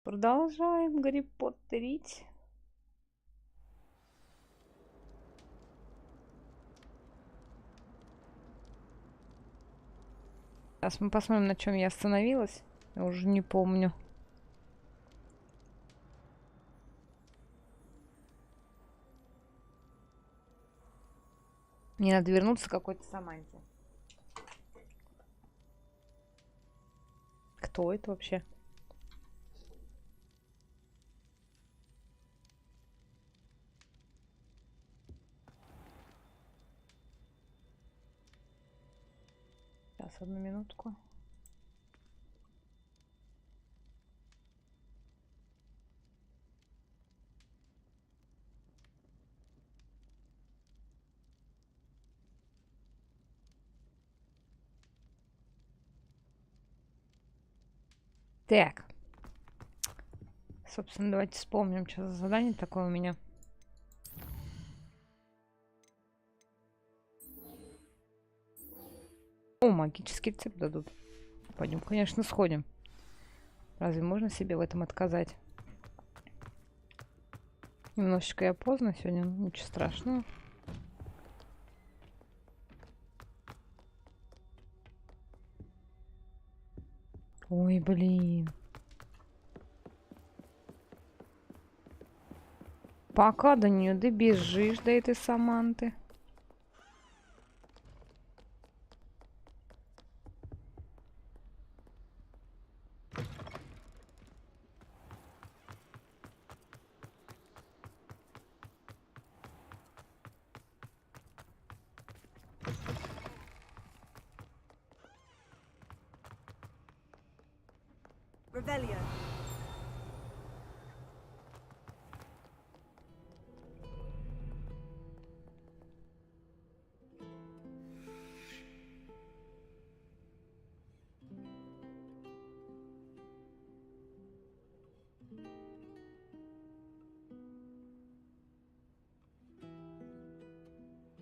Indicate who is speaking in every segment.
Speaker 1: Продолжаем Гарри Поттерить. Сейчас мы посмотрим, на чем я остановилась. Я уже не помню. Мне надо вернуться к какой-то Саманте. Кто это вообще? Сейчас, одну минутку. Так. Собственно, давайте вспомним, что за задание такое у меня. О, магический рецепт дадут. Пойдем, конечно, сходим. Разве можно себе в этом отказать? Немножечко я поздно сегодня, ничего страшного. Ой, блин. Пока до нее добежишь, до этой Саманты.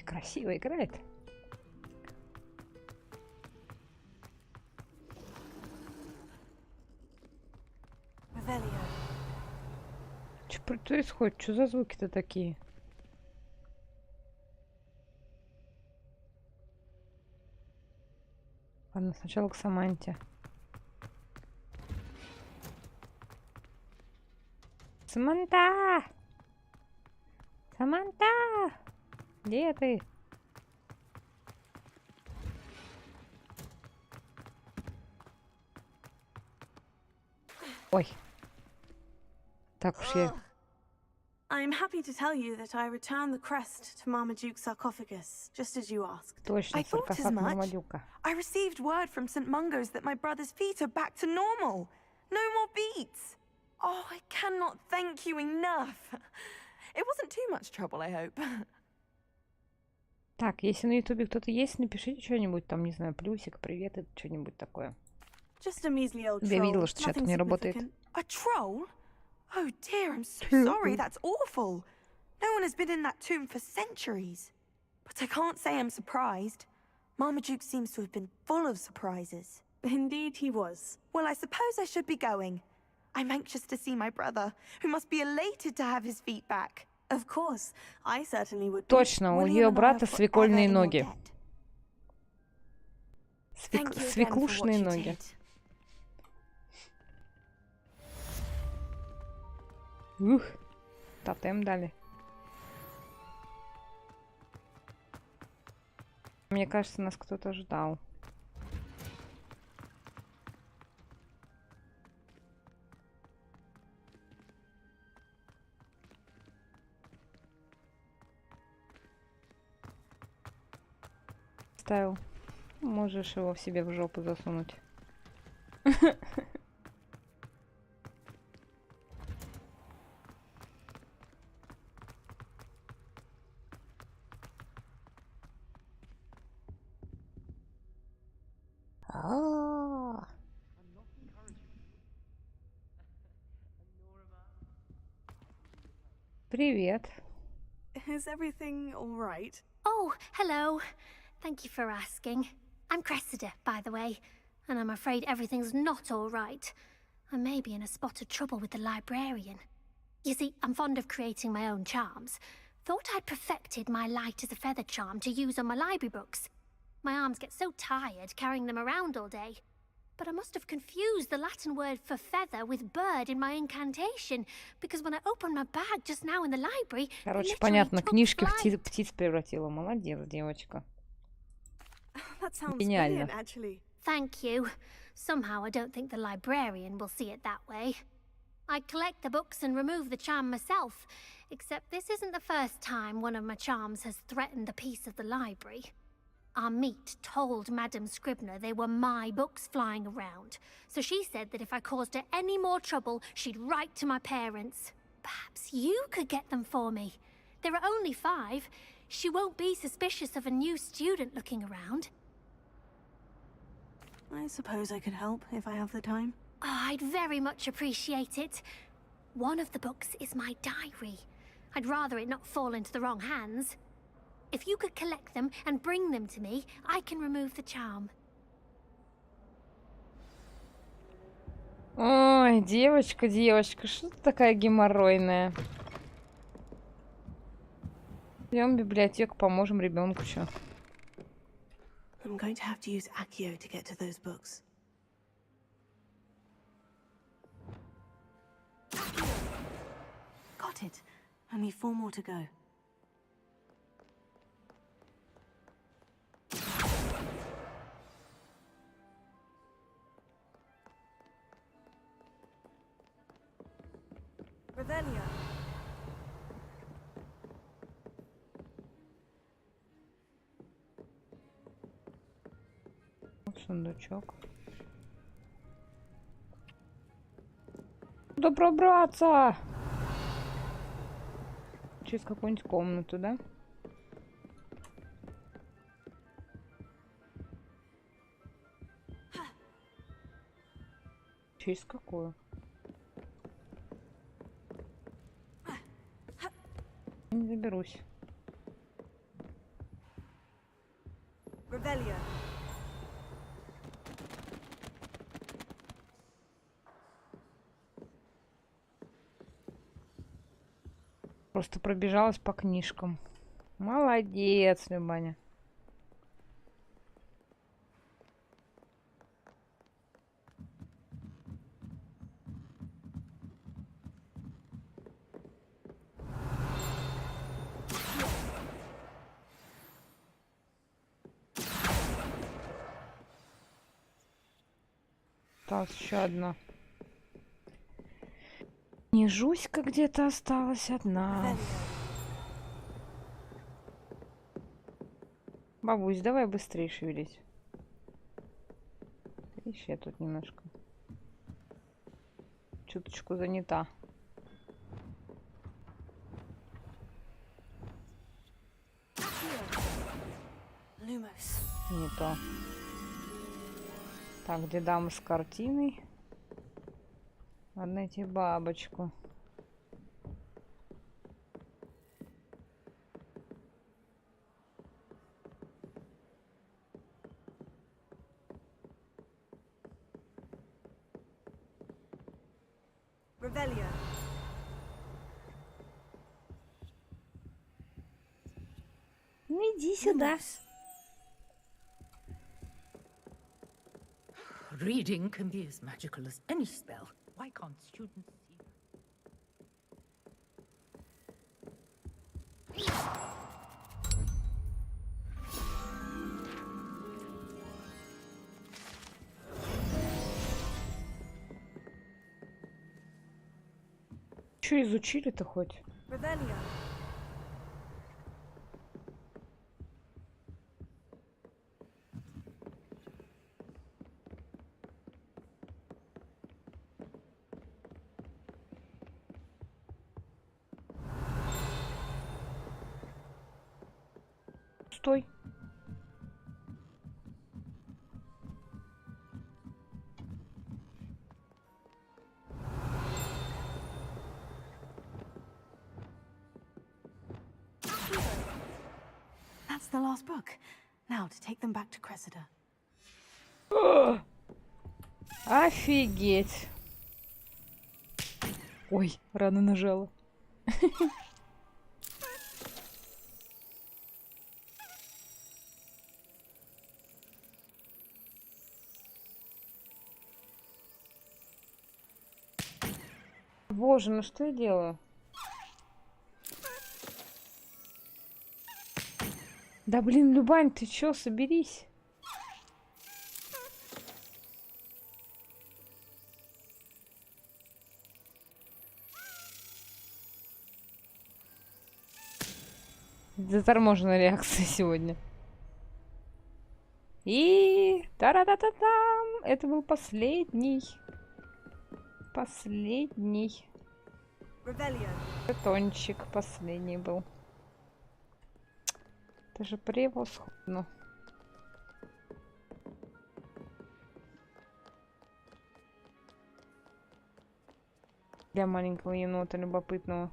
Speaker 1: Красиво играет. Что происходит? Что за звуки-то такие? Ладно, сначала к Саманте. Саманта! Саманта! Где ты? Ой. Так уж я...
Speaker 2: I'm happy to tell you that I returned the crest to Marmaduke's sarcophagus, just as you asked.
Speaker 1: Точно,
Speaker 2: I thought as
Speaker 1: саркофаг
Speaker 2: much.
Speaker 1: Мармадюка.
Speaker 2: I received word from St. Mungo's that my brother's feet are back to normal. No more beats. Oh, I cannot thank you enough. It wasn't too much trouble, I hope.
Speaker 1: Так, если на ютубе кто-то есть, напишите что-нибудь там, не знаю, плюсик, привет, это что-нибудь такое.
Speaker 2: Just a measly old
Speaker 1: Я
Speaker 2: troll.
Speaker 1: видела, что чат не работает.
Speaker 2: A troll? Oh dear, I'm so sorry. That's awful. No one has been in that tomb for centuries. But I can't say I'm surprised. Marmaduke seems to have been full of surprises. Indeed he was. Well, I suppose I should be going. I'm anxious to see my brother, who must be elated to have his feet back. Of course, I certainly would.
Speaker 1: Точно, у ее брата свекольные ноги. Свеклушные ноги. Ух, тотем дали. Мне кажется, нас кто-то ждал. Ставил. Можешь его в себе в жопу засунуть. Привет.
Speaker 2: Is everything all right?
Speaker 3: Oh, hello. Thank you for asking. I'm Cressida, by the way, and I'm afraid everything's not all right. I may be in a spot of trouble with the librarian. You see, I'm fond of creating my own charms. Thought I'd perfected my light as a feather charm to use on my library books. My arms get so tired carrying them around all day. But I must have confused the Latin word for feather with bird in my incantation, because when I opened my bag just now in the library,
Speaker 1: Короче, понятно, книжки в птиц превратила. Молодец, девочка.
Speaker 4: That sounds
Speaker 1: Гениально.
Speaker 4: brilliant, actually.
Speaker 3: Thank you. Somehow I don't think the librarian will see it that way. I collect the books and remove the charm myself, except this isn't the first time one of my charms has threatened the peace of the library. Our meet told Madame Scribner they were my books flying around, so she said that if I caused her any more trouble, she'd write to my parents. Perhaps you could get them for me. There are only 5. She won't be suspicious of a new student looking around.
Speaker 4: I suppose I could help if I have the time.
Speaker 3: Oh, I'd very much appreciate it. One of the books is my diary. I'd rather it not fall into the wrong hands. If you could collect them and bring them to me, I can remove the charm.
Speaker 1: Ой, девочка, девочка, что ты такая геморройная? Идем в библиотеку, поможем ребенку, чё?
Speaker 4: I'm going to have to use Accio to get to those books. Got it. Only 4 more to go. Revelio.
Speaker 1: Сундучок. Куда пробраться? Через какую-нибудь комнату, да? Через какую? Не заберусь.
Speaker 4: Revelio.
Speaker 1: Просто пробежалась по книжкам. Молодец, Любаня. Осталась еще одна. Нежуська где-то осталась одна. Бабусь, давай быстрее шевелись. Ищи, я тут немножко чуточку занята. Не то. Так, где дама с картиной? Надо найти бабочку.
Speaker 4: Revelio.
Speaker 1: Ну иди сюда.
Speaker 5: Reading can be as magical as any spell. Why can't students see?
Speaker 1: Что изучили-то хоть?
Speaker 4: Revelio.
Speaker 1: Стой.
Speaker 4: That's the last book. Now to take them back to Cressida.
Speaker 1: Офигеть. Ой, рано нажала. Боже, ну что я делаю? Да блин, Любань, ты чё, соберись. Заторможенная реакция сегодня. И та-ра-та-та-там! Это был последний. Последний. Батончик последний был. Это же превосходно. Для маленького енота любопытного.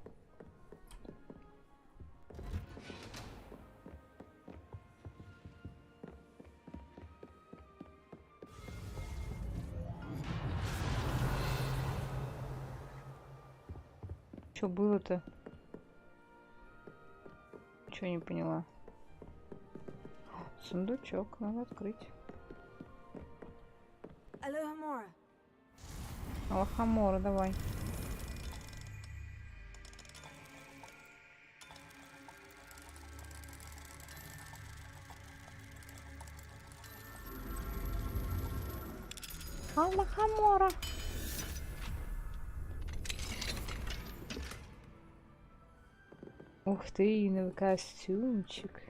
Speaker 1: Что было-то? Чего не поняла? Сундучок надо открыть. Алхамора, давай. Алхамора. Ух ты, новый костюмчик.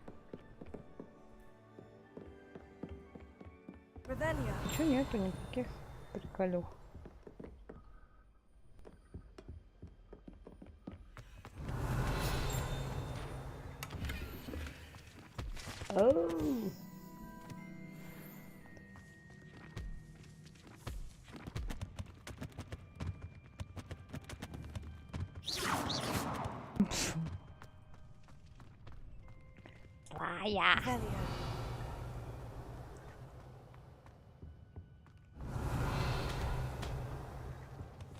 Speaker 1: Ничего нету, никаких приколюх. Оу. Злая.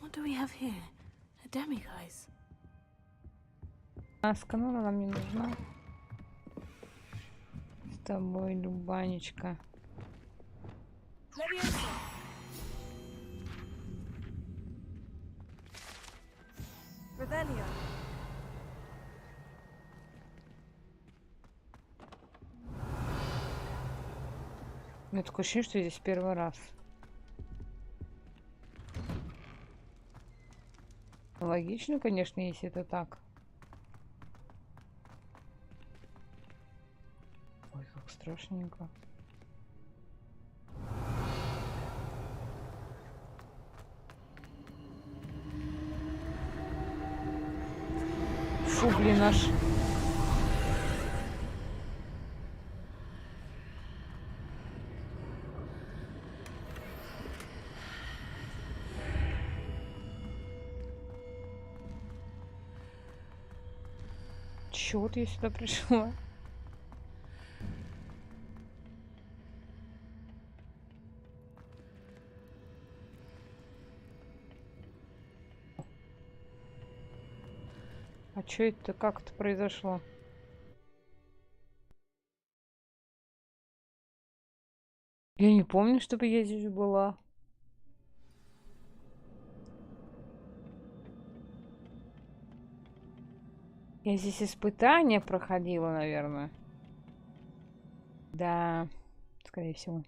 Speaker 4: What do we have here? A demiguise.
Speaker 1: А с канала нам не нужна. С тобой, Любанечка. У меня такое ощущение, что я здесь первый раз. Логично, конечно, если это так. Ой, как страшненько. Фу, блин, аж. Чего вот я сюда пришла? А чё это, как это произошло? Я не помню, чтобы я здесь была. Я здесь испытания проходила, наверное. Да, скорее всего.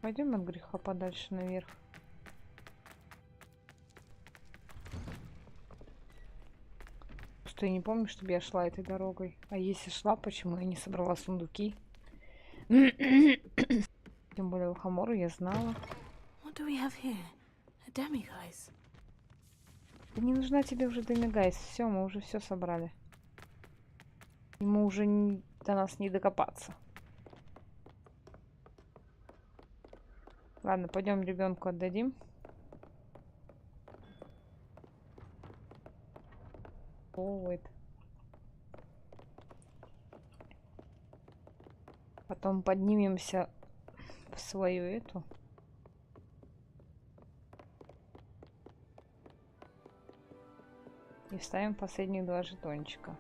Speaker 1: Пойдем от греха подальше наверх. Что я не помню, чтобы я шла этой дорогой. А если шла, почему я не собрала сундуки? Тем более Лохомору я знала.
Speaker 4: What do we have here? A demiguise.
Speaker 1: Да не нужна тебе уже демигайс. Все, мы уже все собрали. Ему уже до нас не докопаться. Ладно, пойдем ребенку отдадим. Потом поднимемся в свою эту. И вставим последние 2 жетончика.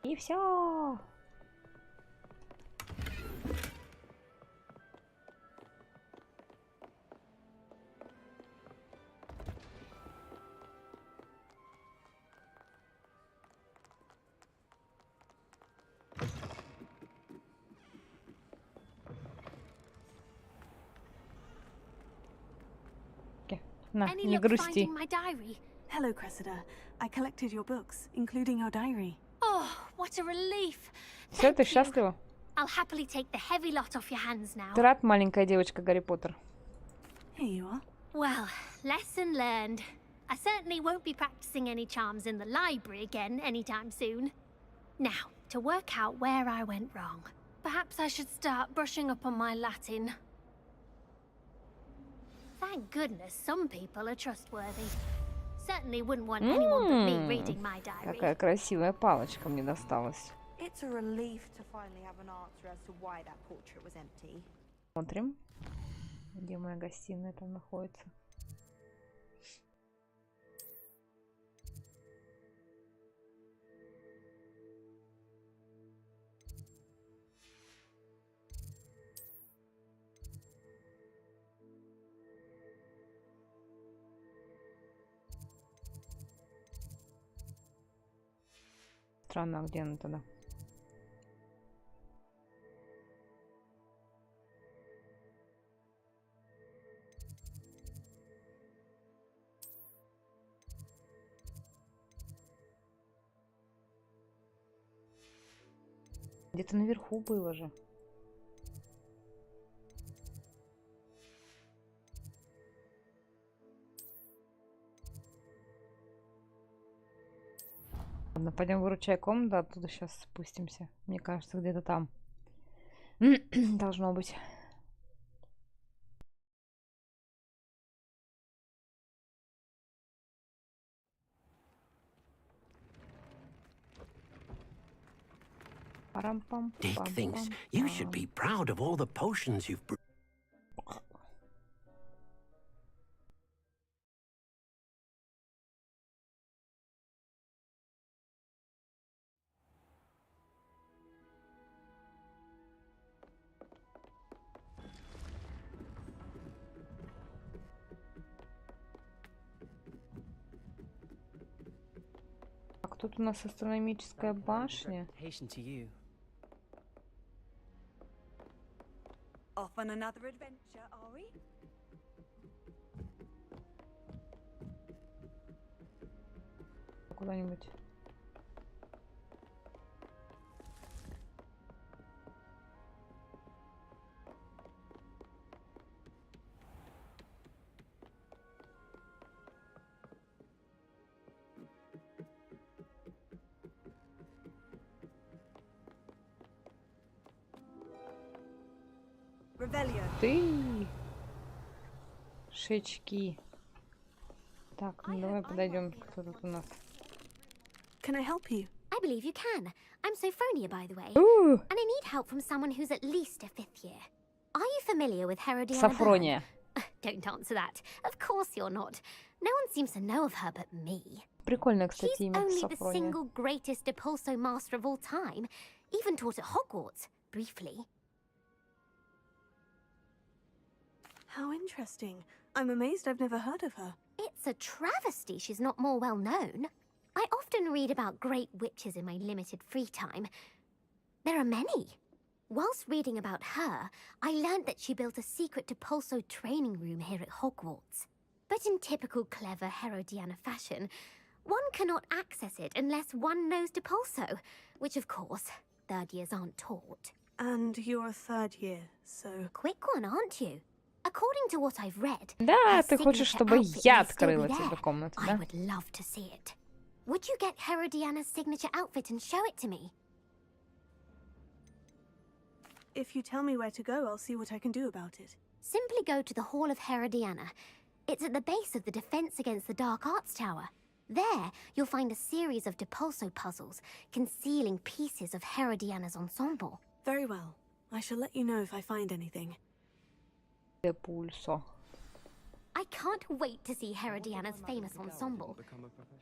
Speaker 1: И все. На,
Speaker 3: Any
Speaker 1: не
Speaker 3: luck
Speaker 1: грусти.
Speaker 3: finding my diary?
Speaker 4: Hello, Cressida. I collected your books, including your diary.
Speaker 3: Oh, what a relief.
Speaker 1: Все, ты
Speaker 3: Thank you.
Speaker 1: счастлива?
Speaker 3: I'll happily take the heavy lot off your hands now.
Speaker 1: Ты рад, маленькая девочка Гарри Поттер?
Speaker 4: Here you are.
Speaker 3: Well, lesson learned. I certainly won't be practicing any charms in the library again anytime soon. Now, to work out where I went wrong. Perhaps I should start brushing up on my Latin. Thank goodness some people are trustworthy. Certainly wouldn't want anyone but me reading my diary.
Speaker 1: Какая красивая палочка мне досталась.
Speaker 2: It's a relief to finally have an answer as to why that portrait was empty.
Speaker 1: Смотрим, где моя гостиная там находится. Странно, а где она тогда? Где-то наверху было же. Ладно, пойдем выручай комнату, оттуда сейчас спустимся. Мне кажется, где-то там должно быть.
Speaker 6: Dick thinks you should be proud of all the potions you've brewed.
Speaker 1: Так, тут у нас астрономическая башня.
Speaker 7: Off on another adventure, are we?
Speaker 1: Куда-нибудь.
Speaker 7: Revelio.
Speaker 1: Ты шечки. Так, ну давай подойдем, кто тут у нас.
Speaker 4: Can I help you?
Speaker 3: I believe you can. I'm Sophronia, by the way.
Speaker 1: Ooh.
Speaker 3: And I need help from someone who's at least a 5th year. Are you familiar with Herodiana?
Speaker 1: Софрония.
Speaker 3: Don't answer that. Of course you're not. No one seems to know of her but me.
Speaker 1: Прикольное, кстати,
Speaker 3: She's
Speaker 1: имя
Speaker 3: only the
Speaker 1: Софрония.
Speaker 3: single greatest Depulso master of all time. Even taught at Hogwarts, briefly.
Speaker 4: How interesting. I'm amazed I've never heard of her.
Speaker 3: It's a travesty she's not more well known. I often read about great witches in my limited free time. There are many. Whilst reading about her, I learned that she built a secret Depulso training room here at Hogwarts. But in typical clever Herodiana fashion, one cannot access it unless one knows Depulso, which of course, 3rd years aren't taught.
Speaker 4: And you're a 3rd year, so...
Speaker 3: Quick one, aren't you? According to what I've read,
Speaker 1: Да,
Speaker 3: her
Speaker 1: ты хочешь,
Speaker 3: signature
Speaker 1: чтобы
Speaker 3: outfit
Speaker 1: я
Speaker 3: may still be
Speaker 1: открыла тебе
Speaker 3: there.
Speaker 1: комнату,
Speaker 3: I
Speaker 1: да?
Speaker 3: would love to see it. Would you get Herodiana's signature outfit and show it to me?
Speaker 4: If you tell me where to go, I'll see what I can do about it.
Speaker 3: Simply go to the Hall of Herodiana. It's at the base of the Defense Against the Dark Arts Tower. There, you'll find a series of Depulso puzzles concealing pieces of Herodiana's ensemble.
Speaker 4: Very well. I shall let you know if I find anything.
Speaker 1: Depulso.
Speaker 3: I can't wait to see Herodiana's famous ensemble.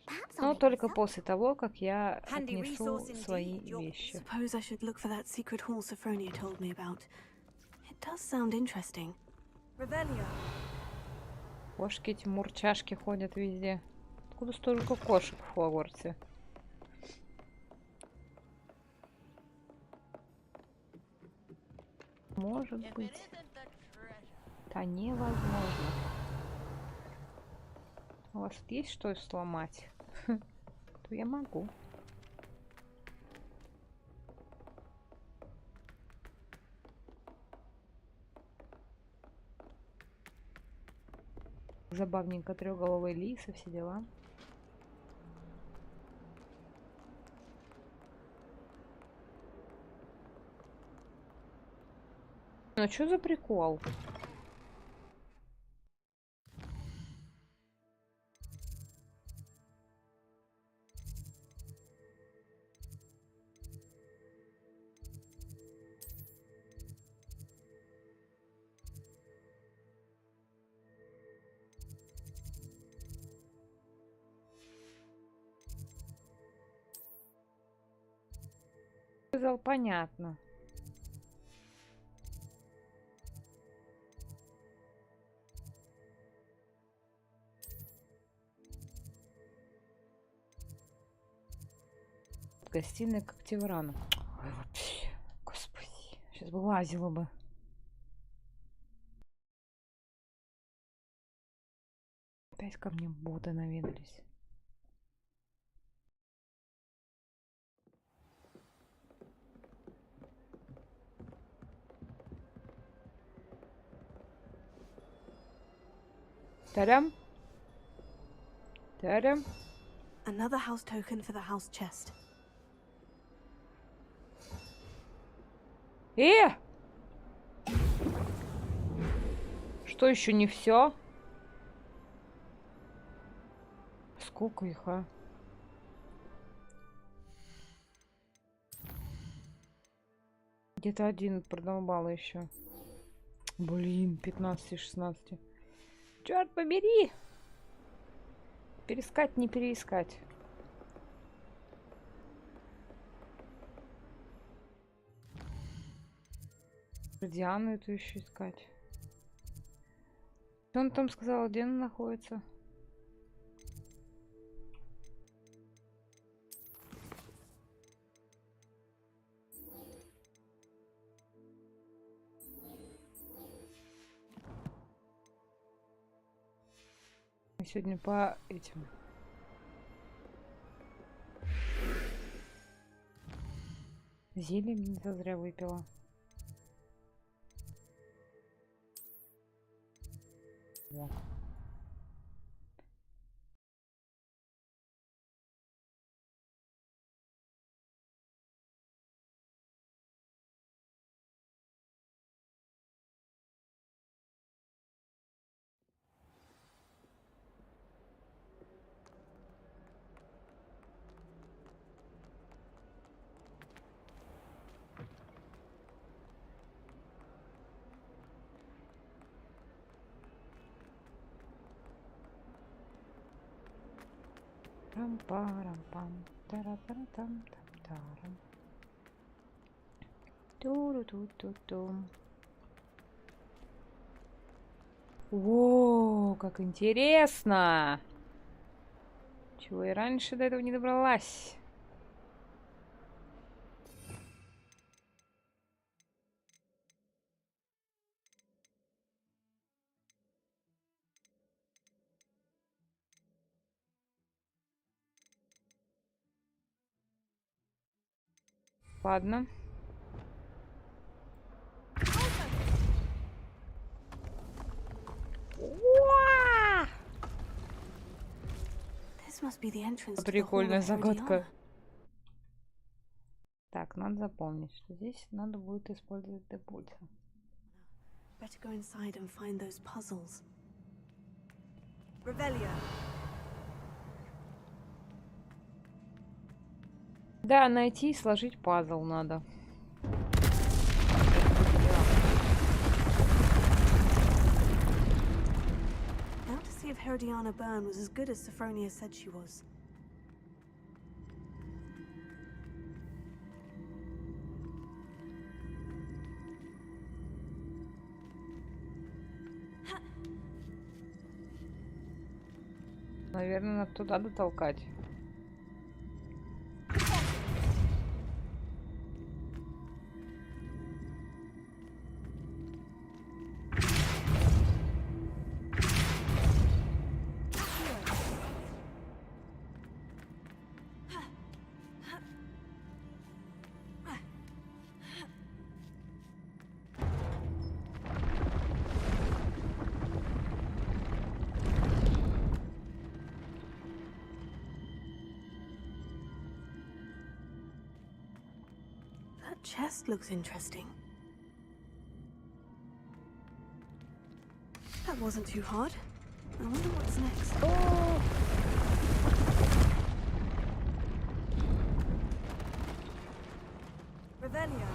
Speaker 3: Perhaps I'll
Speaker 1: Но
Speaker 3: make
Speaker 1: только
Speaker 3: myself-
Speaker 1: после того, как я
Speaker 7: Handy
Speaker 1: отнесу
Speaker 7: resource indeed,
Speaker 1: свои
Speaker 7: your-
Speaker 1: вещи.
Speaker 4: Suppose I should look for that secret hall Sophronia told me about. It does sound interesting.
Speaker 7: Revelio.
Speaker 1: Кошки эти мурчашки ходят везде. Откуда столько кошек в Хогвартсе? Может быть. Да невозможно. У вас тут есть что сломать? То я могу. Забавненько, трехголовый лис и все дела. Ну что за прикол? Сказал, понятно. Гостиная Когтеврана. Ой, вообще, господи, сейчас бы лазила бы. Опять ко мне боты наведались. Тарям. Тарям.
Speaker 4: Another house token for the house chest. Что еще не все? Сколько их, а? Где-то один продолбал еще. Блин, 15-16. Черт побери! Перескать, не переискать. Диану эту еще искать. Что он там сказал, где она находится? Мы сегодня по этим. Зелье не зазря выпила. Вот. Пам-парам-пам, тара-тара-там-там-тарам. Туру-ту-ту-тум. О, как интересно! Чего я раньше до этого не добралась? Ладно. Уа! This must be the entrance to the hall
Speaker 1: Прикольная
Speaker 4: of
Speaker 1: загадка.
Speaker 4: Herodiana.
Speaker 1: Так, надо запомнить, что здесь надо будет использовать депульса.
Speaker 4: Better go inside and find those puzzles.
Speaker 7: Revelio.
Speaker 4: Да, найти и сложить пазл надо.
Speaker 7: Now to see if Herodiana Byrne was as good as Sophronia said she was.
Speaker 4: Наверное, надо туда дотолкать.
Speaker 7: That chest looks interesting. That wasn't too hard. I wonder what's next.
Speaker 4: О!
Speaker 7: Revelio.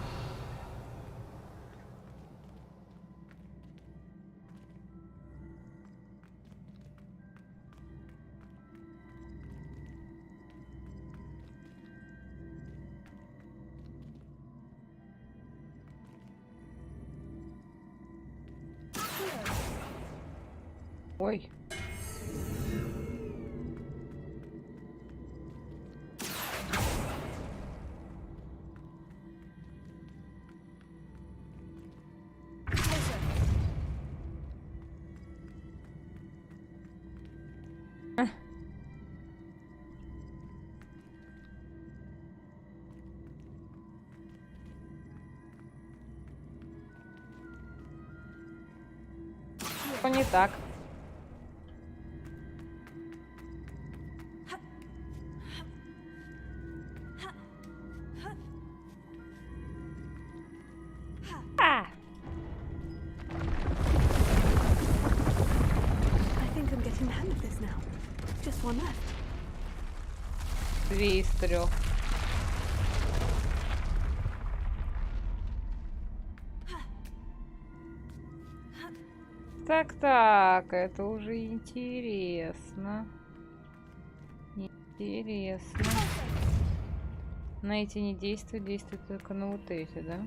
Speaker 4: Ой. Что не так? А!
Speaker 7: I think I'm getting the hang of this now. Just one left.
Speaker 4: 2 из 3. Так, это уже интересно. Интересно. На эти не действует, действует только на вот эти, да?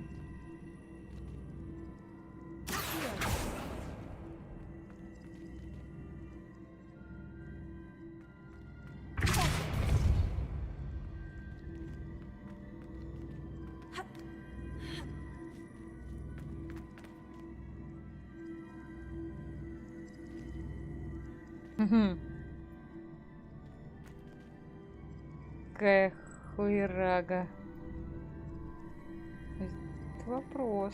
Speaker 4: Угу. Какая хуерага. Это вопрос.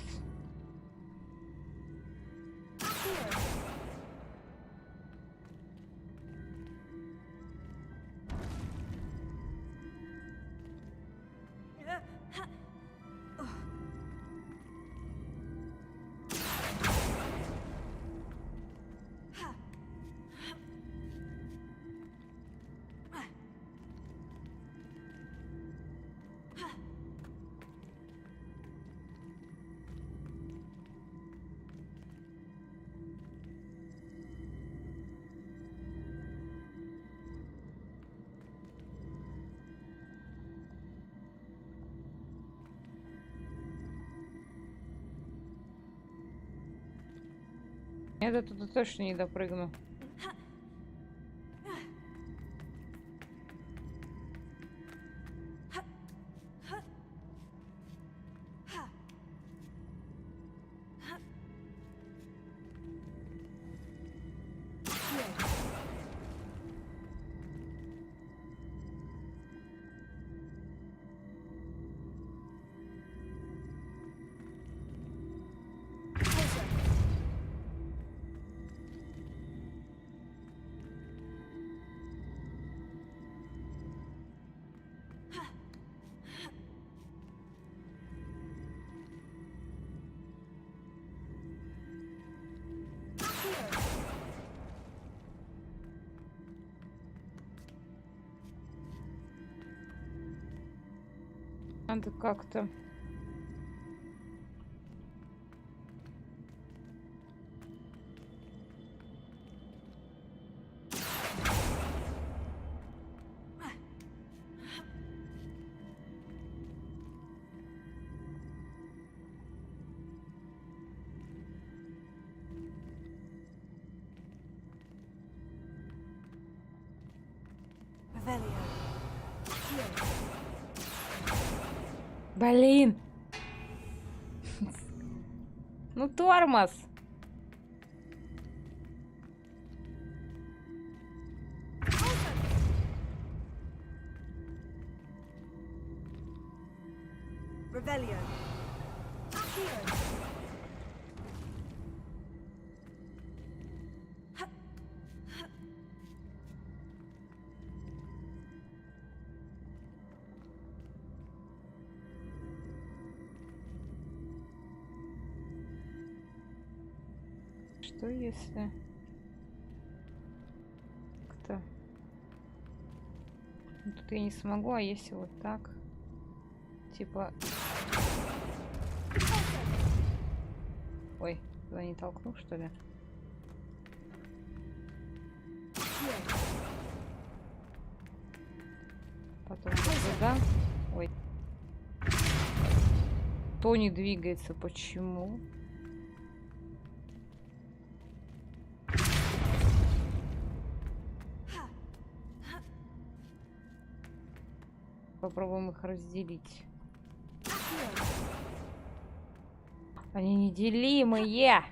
Speaker 4: Я до туда точно не допрыгну. Надо как-то... Блин! Ну тормоз!
Speaker 7: Revelio.
Speaker 4: Что если... Как-то... Ну, тут я не смогу, а если вот так? Типа... Ой, туда не толкну, что ли? Потом сюда. Ой. То не двигается. Почему? Попробуем их разделить. Они неделимые.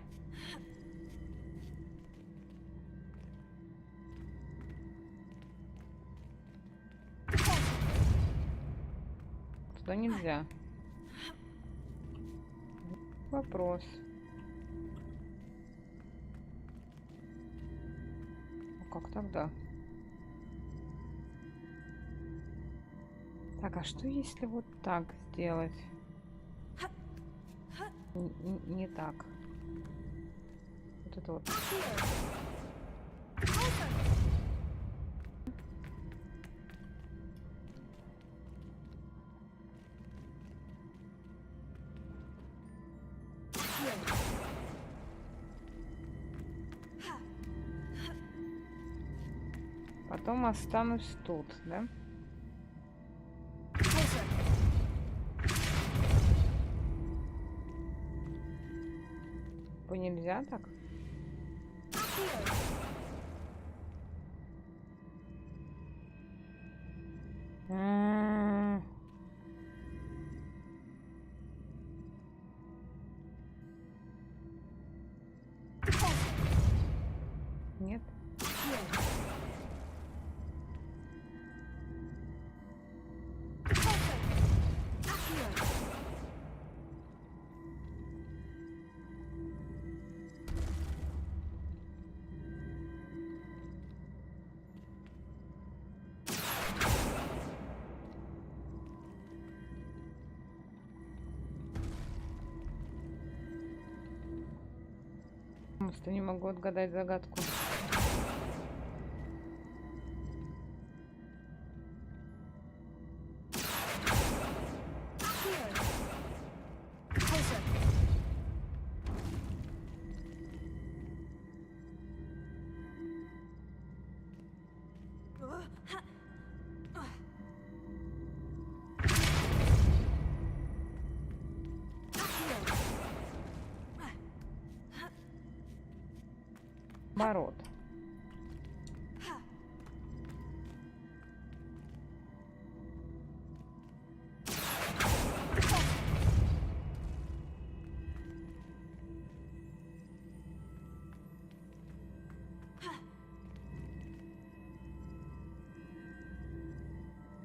Speaker 4: Туда нельзя. Вопрос. Ну как тогда? Так, а что если вот так сделать? Не так. Вот это вот. Потом останусь тут, да? Нельзя так? Нет? Просто не могу отгадать загадку. Оборот.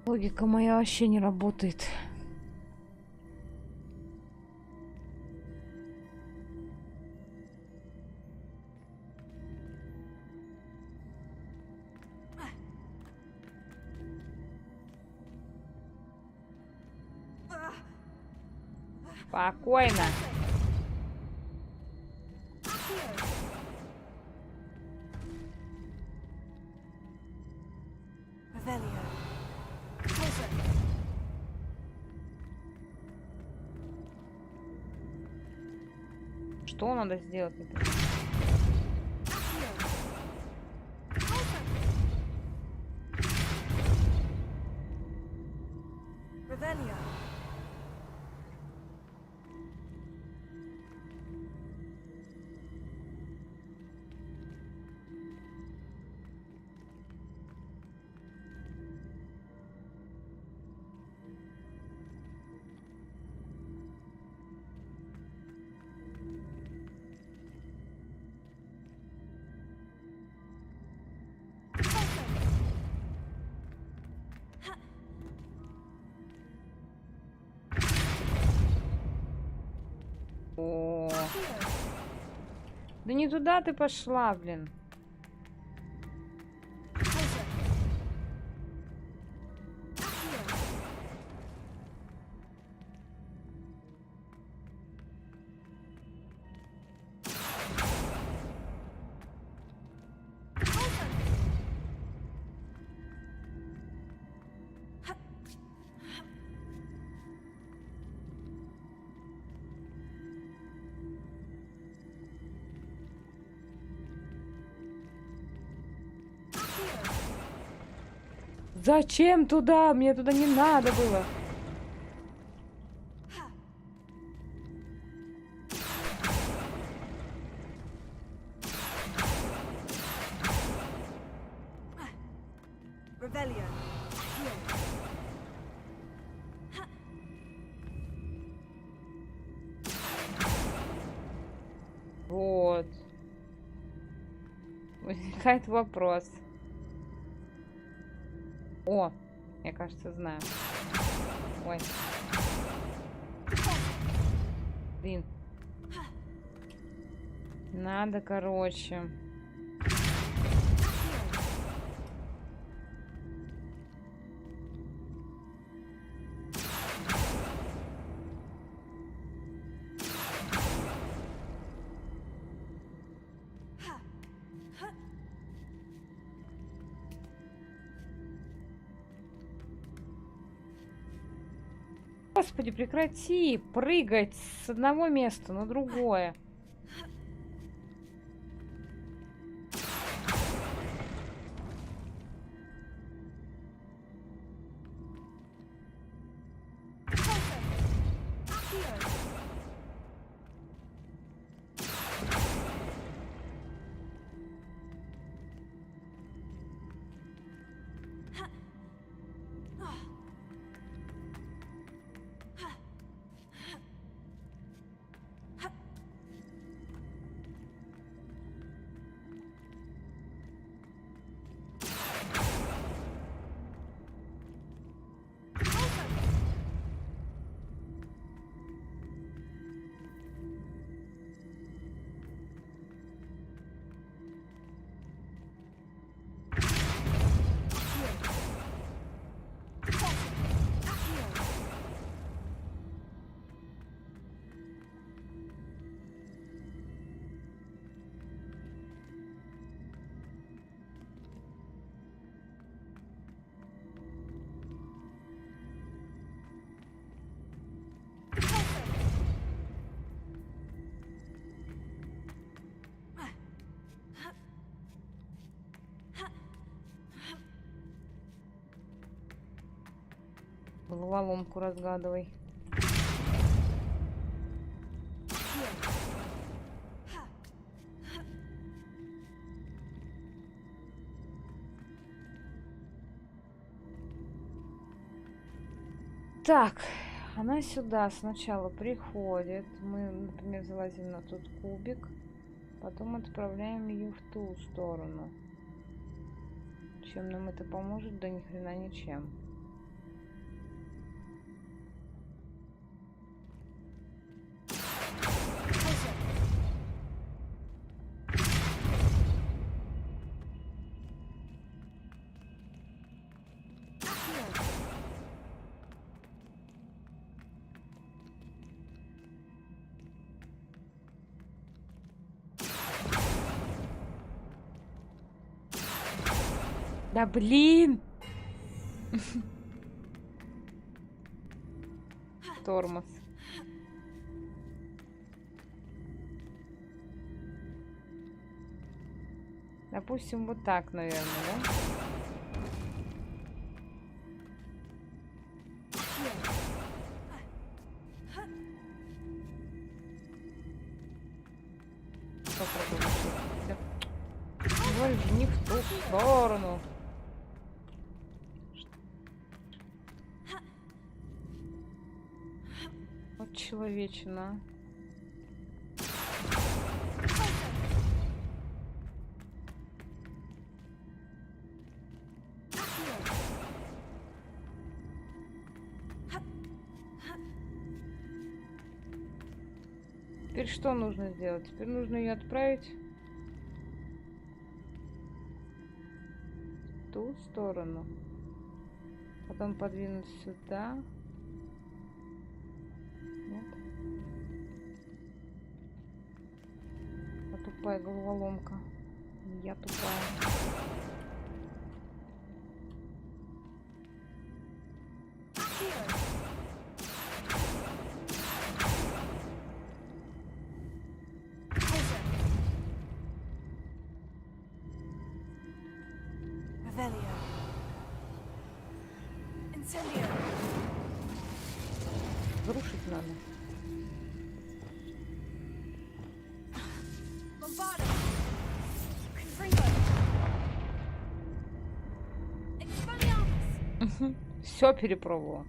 Speaker 4: Логика моя вообще не работает. Спокойно. Что надо сделать? Не понимаю.
Speaker 7: Revelio.
Speaker 4: О, да не туда ты пошла, блин. Зачем туда? Мне туда не надо было.
Speaker 7: Revelio.
Speaker 4: Вот. Возникает вопрос. О, я, кажется, знаю. Ой. Блин. Надо, короче. Господи, прекрати прыгать с одного места на другое. Головоломку разгадывай. Так, она сюда сначала приходит. Мы, например, залазим на тот кубик. Потом отправляем ее в ту сторону. Чем нам это поможет? Да ни хрена ничем. Да блин! Тормоз. Допустим, вот так, наверное, да? Больше не в ту сторону. Вот человечина. Теперь что нужно сделать? Теперь нужно ее отправить в ту сторону. Потом подвинуть сюда. Нет. А тупая головоломка. Я тупая. Зрушить надо. Все перепробовала.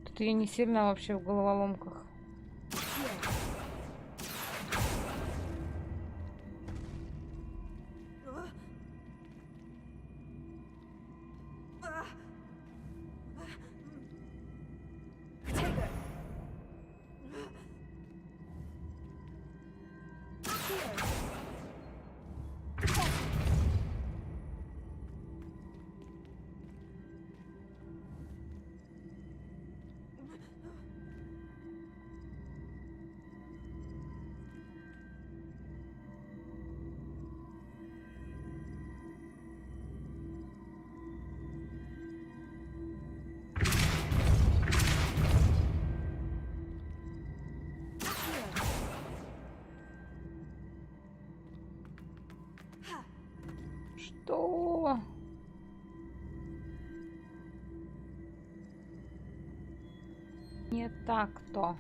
Speaker 4: Тут я не сильно вообще в головоломках. Что? Не так-то.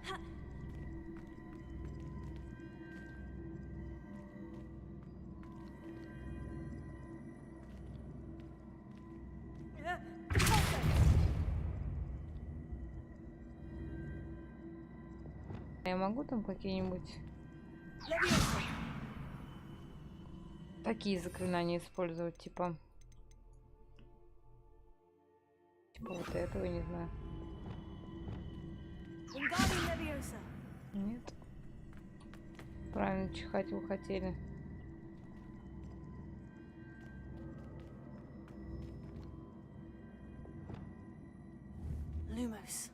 Speaker 4: Я могу там какие-нибудь такие заклинания использовать, типа вот этого, не знаю. Нет. Правильно, чихать вы хотели.
Speaker 7: Lumos.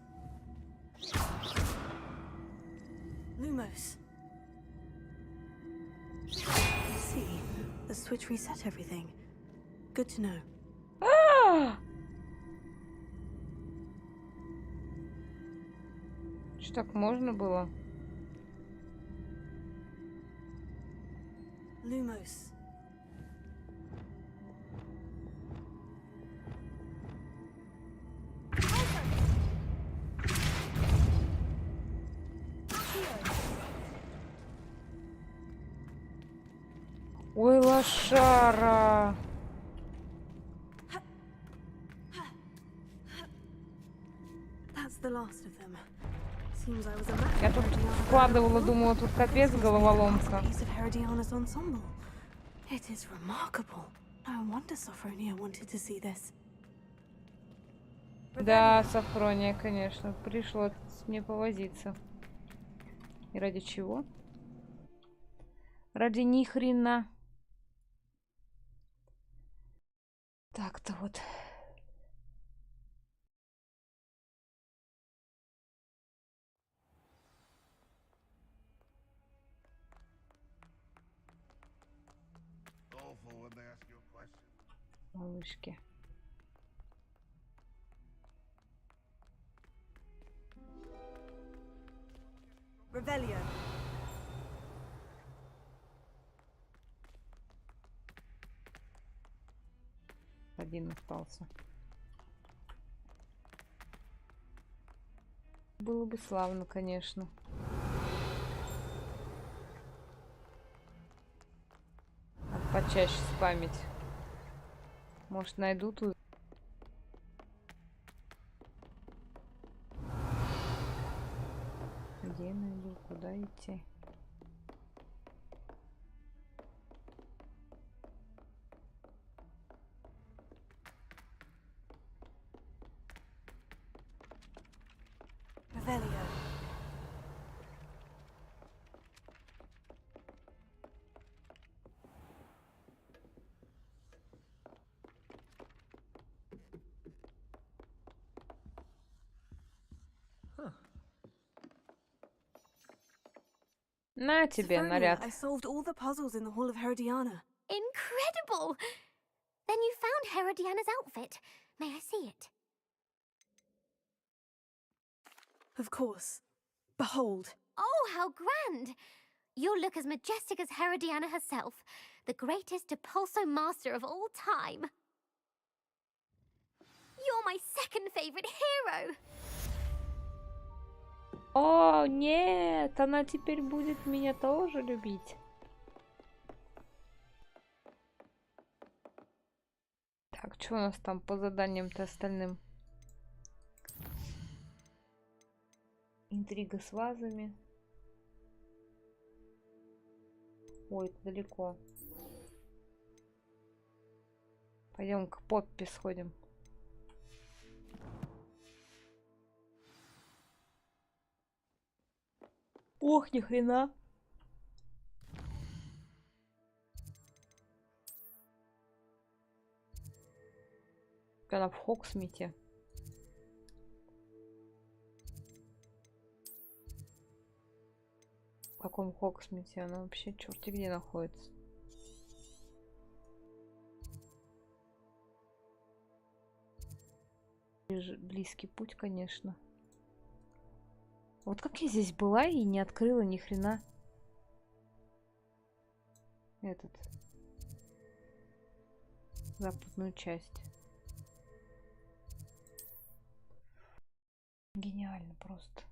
Speaker 7: Lumos. See, the switch reset everything. Good to know.
Speaker 4: Что, так можно было?
Speaker 7: Lumos.
Speaker 4: Ой, лошара.
Speaker 7: That's the last of them. Seems I was a match
Speaker 4: Я
Speaker 7: for
Speaker 4: тут
Speaker 7: Herodiana
Speaker 4: вкладывала,
Speaker 7: Byrne.
Speaker 4: думала, тут капец
Speaker 7: This must be a
Speaker 4: головоломка.
Speaker 7: masterpiece of Herodiana's ensemble. It is remarkable. No wonder Sophronia wanted to see this.
Speaker 4: Да, Сафрония, конечно. Пришлось мне повозиться. И ради чего? Ради ни хрена. Так-то вот. Малышки.
Speaker 2: Revelio.
Speaker 4: Один остался. Было бы славно, конечно. Надо почаще спамить. Может, найду тут. Где найду? Куда идти?
Speaker 2: Revelio.
Speaker 4: На тебе
Speaker 7: Sophronia,
Speaker 4: наряд.
Speaker 7: I solved all the puzzles in the Hall of Herodiana.
Speaker 3: Incredible! Then you found Herodiana's outfit. May I see it?
Speaker 7: Of course. Behold.
Speaker 3: Oh, how grand! You'll look as majestic as Herodiana herself, the greatest Depulso master of all time. You're my second favorite hero!
Speaker 4: О, нет, она теперь будет меня тоже любить. Так, что у нас там по заданиям-то остальным? Интрига с вазами. Ой, это далеко. Пойдем к Поппи сходим. Ох, ни хрена. Она в Хоксмите. В каком Хоксмите? Она вообще черти где находится. Близкий путь, конечно. Вот как я здесь была и не открыла ни хрена этот западную часть. Гениально просто.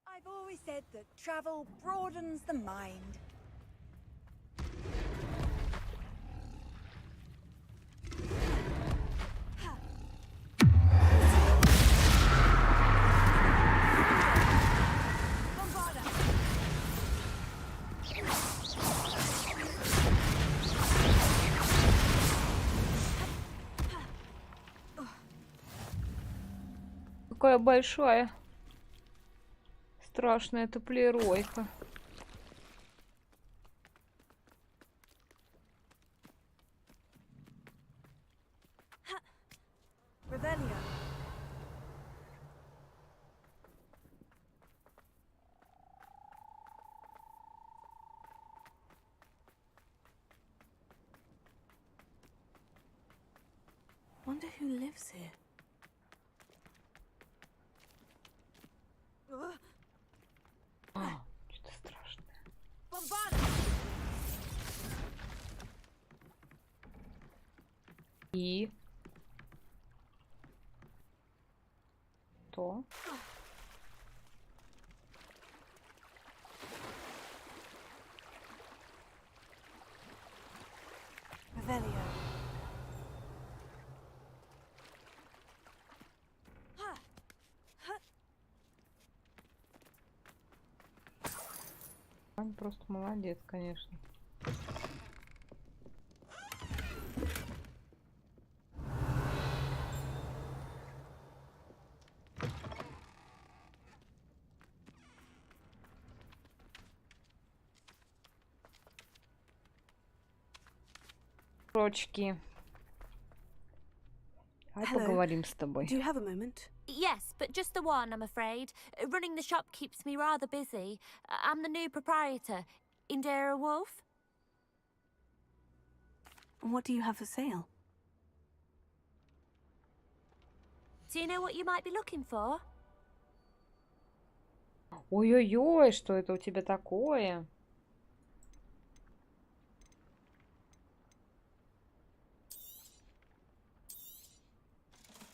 Speaker 2: I've always said that travel broadens the mind.
Speaker 4: Какая большая. Страшная топлеройка.
Speaker 2: Revelio.
Speaker 7: Wonder who lives here.
Speaker 4: А, что-то страшное. И то.
Speaker 2: Revelio.
Speaker 4: Он просто молодец, конечно. Прочки. Давай
Speaker 7: Hello.
Speaker 4: поговорим с тобой.
Speaker 7: Do you have a moment?
Speaker 8: Yes, but just the one, I'm afraid. Running the shop keeps me rather busy. I'm the new proprietor, Indira Wolf.
Speaker 7: What do you have for sale?
Speaker 8: Do you know what you might be looking for?
Speaker 4: Ой-ой-ой, что это у тебя такое?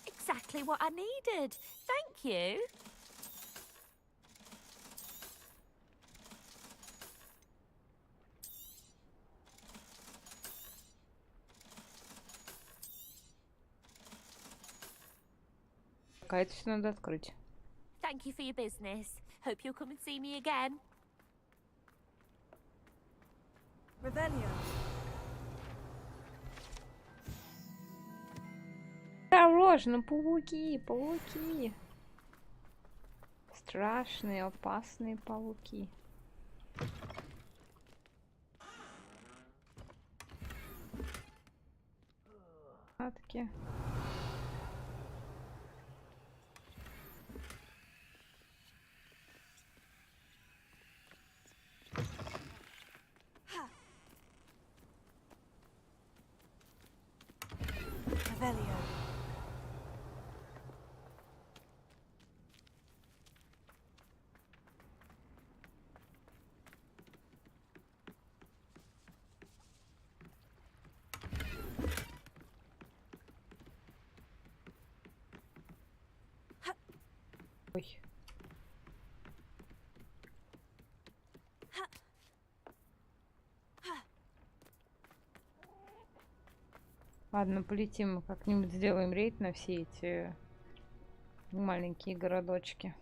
Speaker 8: Exactly what I needed. Thank you.
Speaker 4: А это все надо открыть.
Speaker 8: Thank you for your business. Hope you'll come and see me again.
Speaker 2: Revelio.
Speaker 4: Осторожно, пауки, пауки. Страшные, опасные пауки. Атки.
Speaker 2: Revelio.
Speaker 4: Ой. Ладно, полетим, как-нибудь сделаем рейд на все эти маленькие городочки.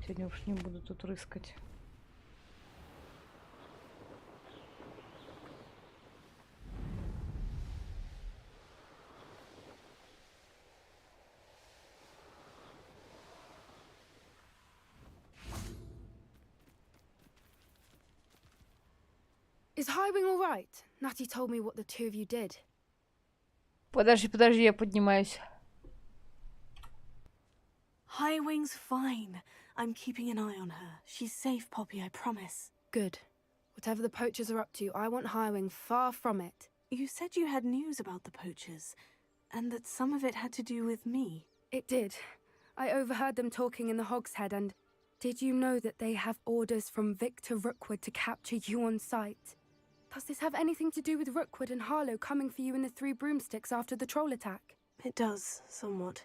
Speaker 4: Сегодня уж не буду тут рыскать.
Speaker 7: Is Highwing all right? Natty told me what the two of you did.
Speaker 4: Подожди, я поднимаюсь.
Speaker 7: Highwing's fine. I'm keeping an eye on her. She's safe, Poppy, I promise. Good. Whatever the poachers are up to, I want Highwing far from it. You said you had news about the poachers, and that some of it had to do with me. It did. I overheard them talking in the Hogshead, and did you know that they have orders from Victor Rookwood to capture you on sight? Does this have anything to do with Rookwood and Harlow coming for you in the Three Broomsticks after the troll attack?
Speaker 9: It does, somewhat.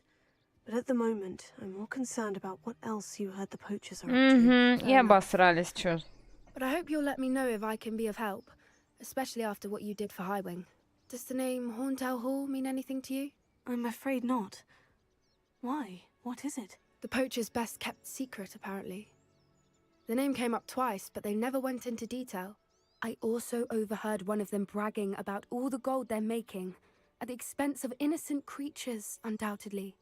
Speaker 9: But at the moment, I'm more concerned about what else you heard the poachers are up to.
Speaker 4: И обосрались, чё.
Speaker 7: But I hope you'll let me know if I can be of help, especially after what you did for Highwing. Does the name Horntail Hall mean anything to you?
Speaker 9: I'm afraid not. Why? What is it?
Speaker 7: The poacher's best kept secret, apparently. The name came up twice, but they never went into detail. I also overheard one of them bragging about all the gold they're making, at the expense of innocent creatures, undoubtedly.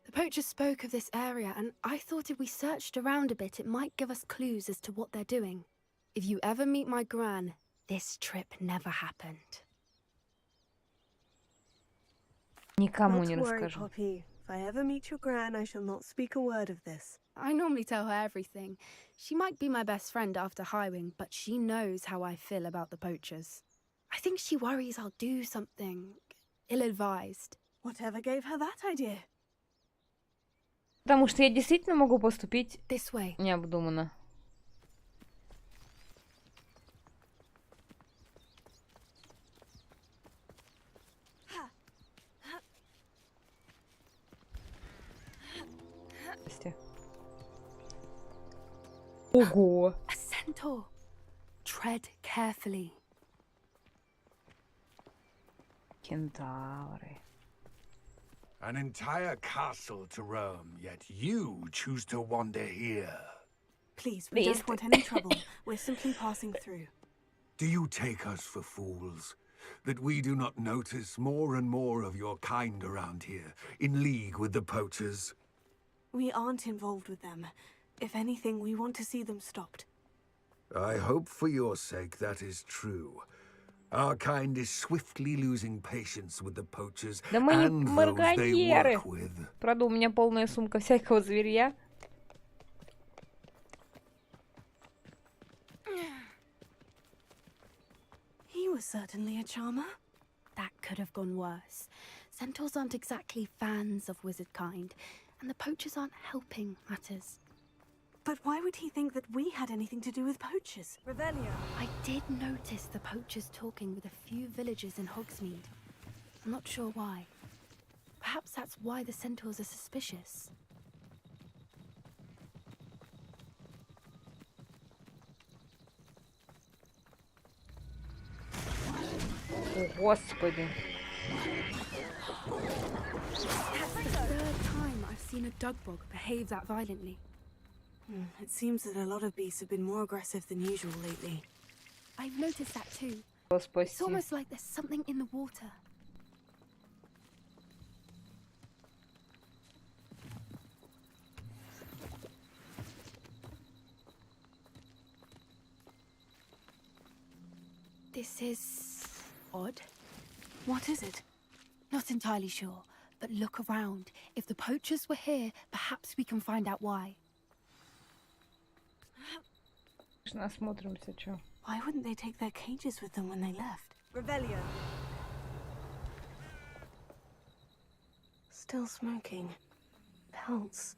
Speaker 7: The poachers spoke of this area, and I thought if we searched around a bit, it might give us clues as to what they're doing. If you ever meet my gran, this trip never happened.
Speaker 4: Никому
Speaker 9: Not
Speaker 4: не
Speaker 9: to worry,
Speaker 4: расскажу.
Speaker 9: Poppy. If I ever meet your gran, I shall not speak a word of this.
Speaker 7: I normally tell her everything. She might be my best friend after Highwing, but she knows how I feel about the poachers. I think she worries I'll do something ill-advised.
Speaker 9: Whatever gave her that idea?
Speaker 4: Потому что я действительно могу поступить
Speaker 7: This way.
Speaker 4: необдуманно. Ого!
Speaker 7: A centaur. Tread carefully.
Speaker 1: Кентавры.
Speaker 10: An entire castle to roam, yet you choose to wander here.
Speaker 7: Please, we don't want any trouble. We're simply passing through.
Speaker 10: Do you take us for fools? That we do not notice more and more of your kind around here, in league with the poachers?
Speaker 7: We aren't involved with them. If anything, we want to see them stopped.
Speaker 10: I hope for your sake that is true. Our kind is swiftly losing patience with the poachers
Speaker 1: Да мы не
Speaker 10: and those they
Speaker 1: марганьеры.
Speaker 10: work with.
Speaker 1: Правда, у меня полная сумка всякого зверья.
Speaker 7: He was certainly a charmer. That could have gone worse. Centaurs aren't exactly fans of wizard kind, and the poachers aren't helping matters. But why would he think that we had anything to do with poachers?
Speaker 2: Revelio.
Speaker 7: I did notice the poachers talking with a few villagers in Hogsmeade. I'm not sure why. Perhaps that's why the centaurs are suspicious.
Speaker 1: О, Господи.
Speaker 7: That's the third time I've seen a dugbog behave that violently. It seems that a lot of beasts have been more aggressive than usual lately. I've noticed that too. It's almost like there's something in the water. This is odd. What is it? Not entirely sure, but look around. If the poachers were here, perhaps we can find out why.
Speaker 1: Осмотримся, чё.
Speaker 7: Why wouldn't they take their cages with them when they left?
Speaker 2: Revelio.
Speaker 9: Still smoking. Pelts.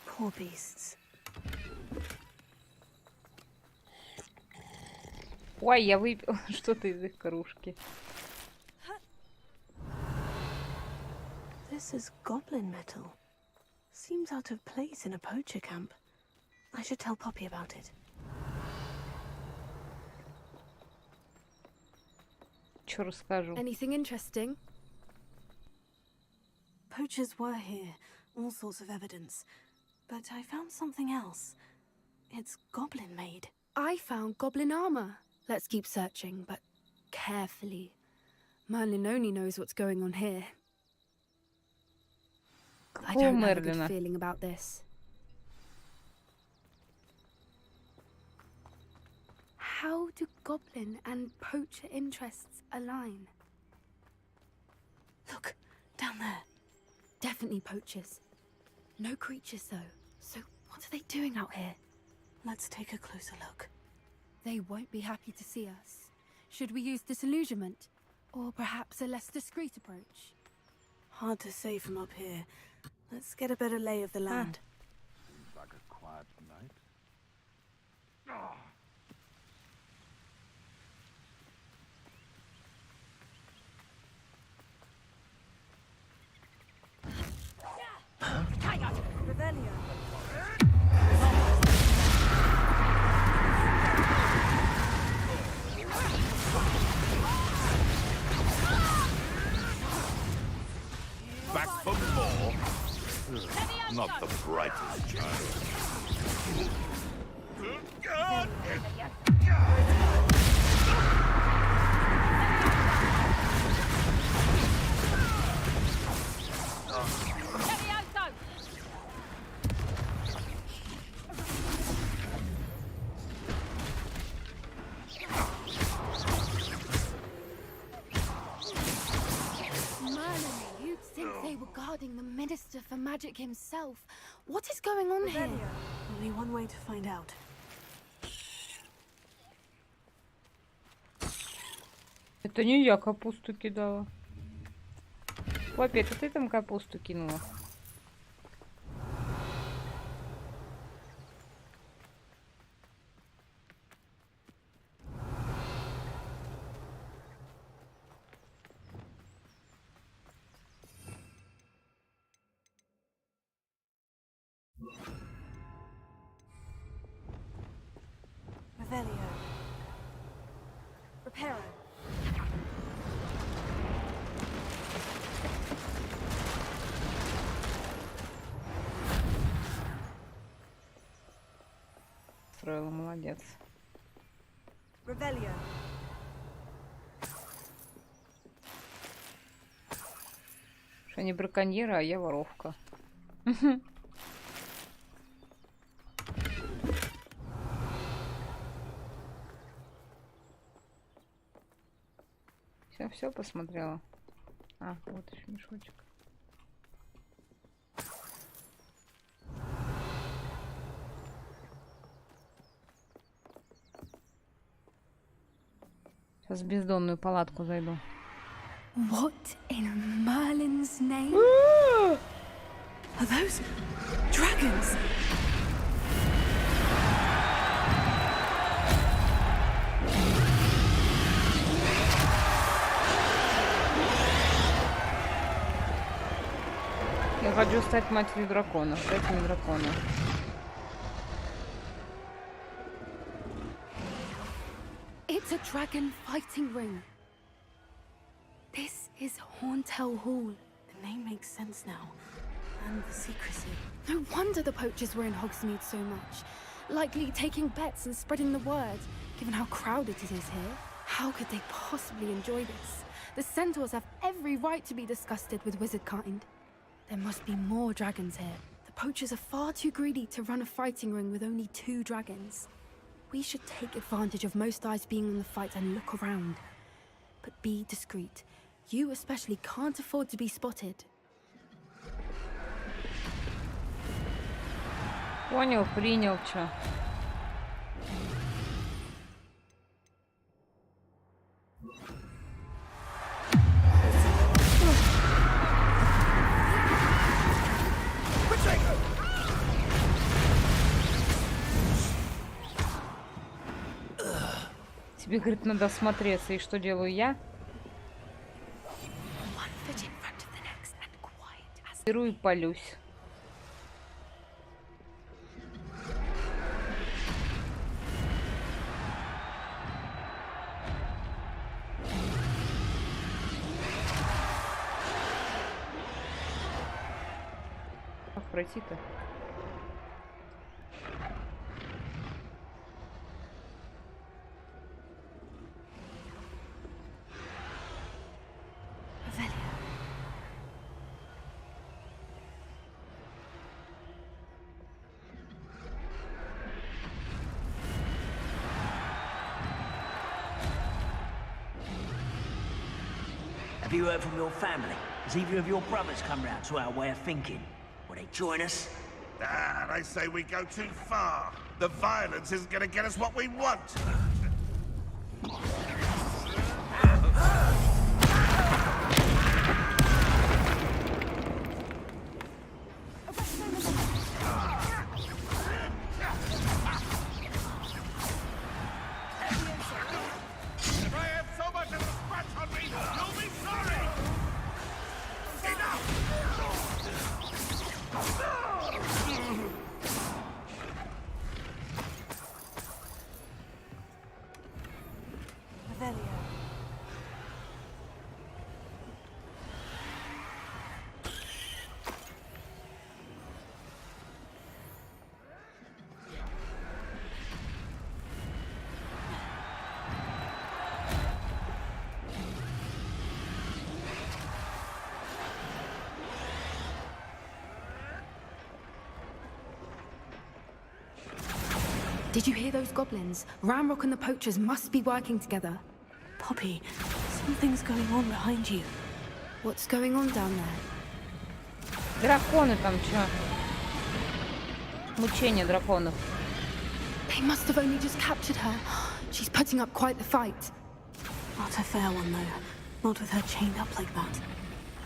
Speaker 9: Poor beasts.
Speaker 1: Ой, я выпил что-то из их кружки.
Speaker 9: This is goblin metal. Seems out of place in a poacher camp. I should tell Poppy about it.
Speaker 1: Чё расскажу?
Speaker 7: Anything interesting? Poachers were here, all sorts of evidence. But I found something else. It's goblin made. I found goblin armor. Let's keep searching, but carefully. Merlin only knows what's going on here. I don't have a good feeling about this. How do goblin and poacher interests align? Look, down there. Definitely poachers. No creatures, though. So what are they doing out here? Let's take a closer look. They won't be happy to see us. Should we use disillusionment? Or perhaps a less discreet approach? Hard to say from up here. Let's get a better lay of the land.
Speaker 10: Seems like a quiet night.
Speaker 2: Revelio.
Speaker 10: Back for more? Not the brightest child.
Speaker 7: You'd think they were guarding the Minister for Magic himself. What is going on here? Only one way to find out.
Speaker 1: Это не я капусту кидала. Папе, это ты там капусту кинула?
Speaker 2: Revelio. Reparo.
Speaker 1: устроила, молодец.
Speaker 9: Revelio.
Speaker 1: Что не браконьеры, а я воровка. Все посмотрела. А, вот еще мешочек. Сейчас в бездонную палатку зайду.
Speaker 7: What in Merlin's name? Are those dragons?
Speaker 1: Я хочу стать матерью драконов. Дайте мне дракона.
Speaker 7: It's a dragon fighting ring. This is Horntail Hall.
Speaker 9: The name makes sense now. And the secrecy.
Speaker 7: No wonder the poachers were in Hogsmeade so much. Likely taking bets and spreading the word, given how crowded it is here. How could they possibly enjoy this? The centaurs have every right to be disgusted with wizard kind. There must be more dragons here. The poachers are far too greedy to run a fighting ring with only 2 dragons. We should take advantage of most eyes being on the fight and look around. But be discreet. You especially can't afford to be spotted.
Speaker 1: Понял, принял, чё. Тебе, говорит, надо осмотреться. И что делаю я? Беру и палюсь. Как пройти-то?
Speaker 6: Have you heard from your family? Has either of your brothers come round to our way of thinking? Will they join us?
Speaker 11: Ah, they say we go too far. The violence isn't going to get us what we want.
Speaker 7: Did you hear those goblins? Ramrock and the poachers must be working together.
Speaker 9: Poppy, something's going on behind you.
Speaker 7: What's going on down there?
Speaker 1: Драконы там чё? Мучение драконов.
Speaker 7: They must have only just captured her. She's putting up quite the fight.
Speaker 9: Not a fair one, though. Not with her chained up like that.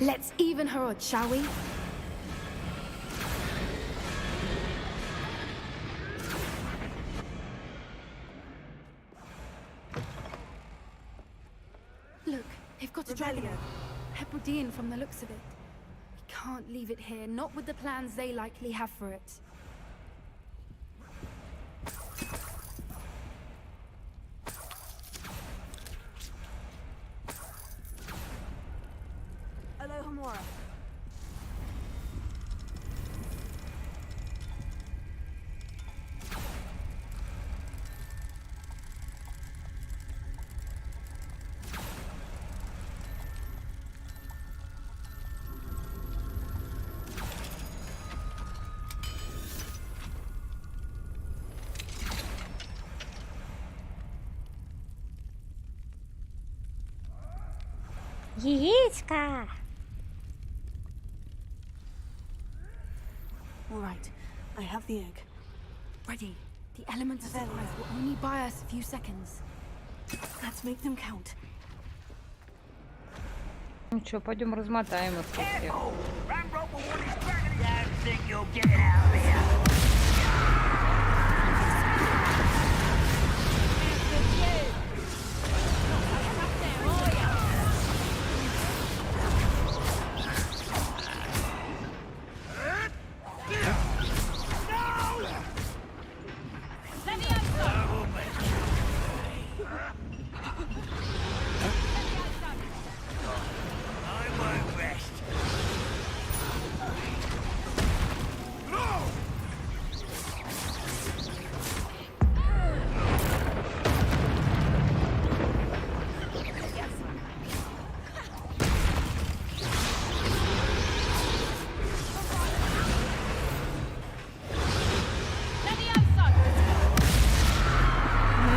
Speaker 7: Let's even her odds, shall we? Look, they've got a dragon. Hebridean from the looks of it. We can't leave it here, not with the plans they likely have for it.
Speaker 9: Alohomora.
Speaker 3: Яичко!
Speaker 7: All right, I have the egg. Ready. The element of surprise will only buy us a few seconds. Let's make them count.
Speaker 4: Ну что, пойдем размотаем их всех.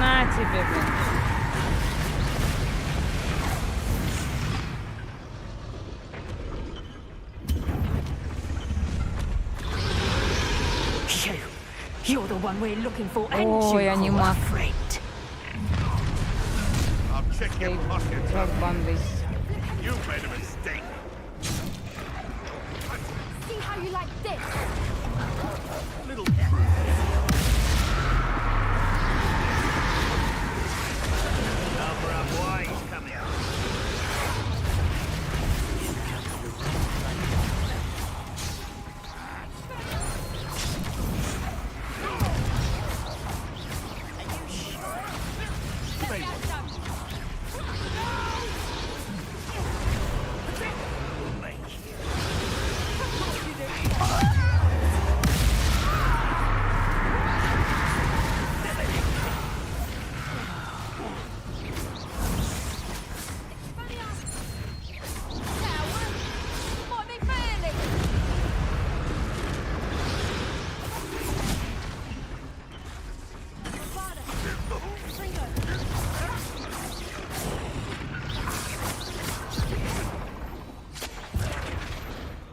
Speaker 4: На тебе, блин.
Speaker 8: You're the one we're looking for,
Speaker 4: Ой, анима.
Speaker 11: I'll check your pockets.
Speaker 4: Банды.
Speaker 11: You made a mistake.
Speaker 3: See how you like this?
Speaker 11: Little truth.
Speaker 6: Cover up wise, come here.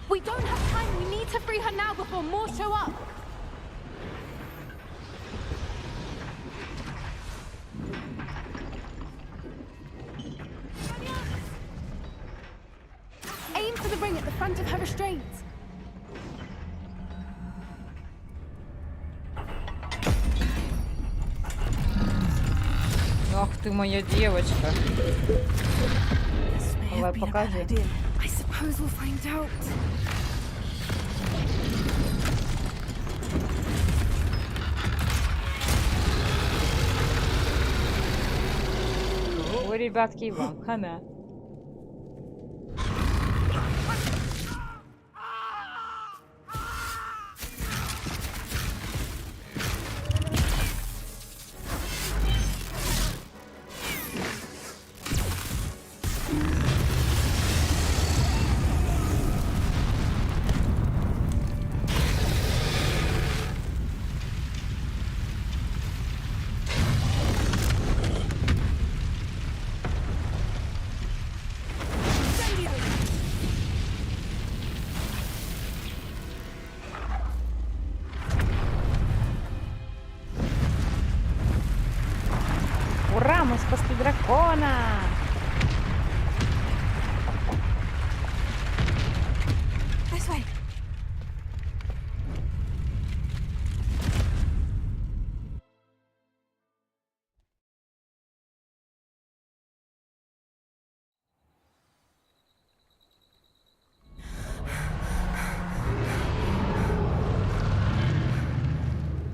Speaker 7: We don't have time. We need to free her now before more show up. Aim for the ring at the front of her restraints.
Speaker 4: Ах ты моя девочка. Давай, покажи.
Speaker 7: I suppose we'll find out.
Speaker 4: Ой, ребятки, и вам хана. Ура, мы спасли дракона!
Speaker 7: This way.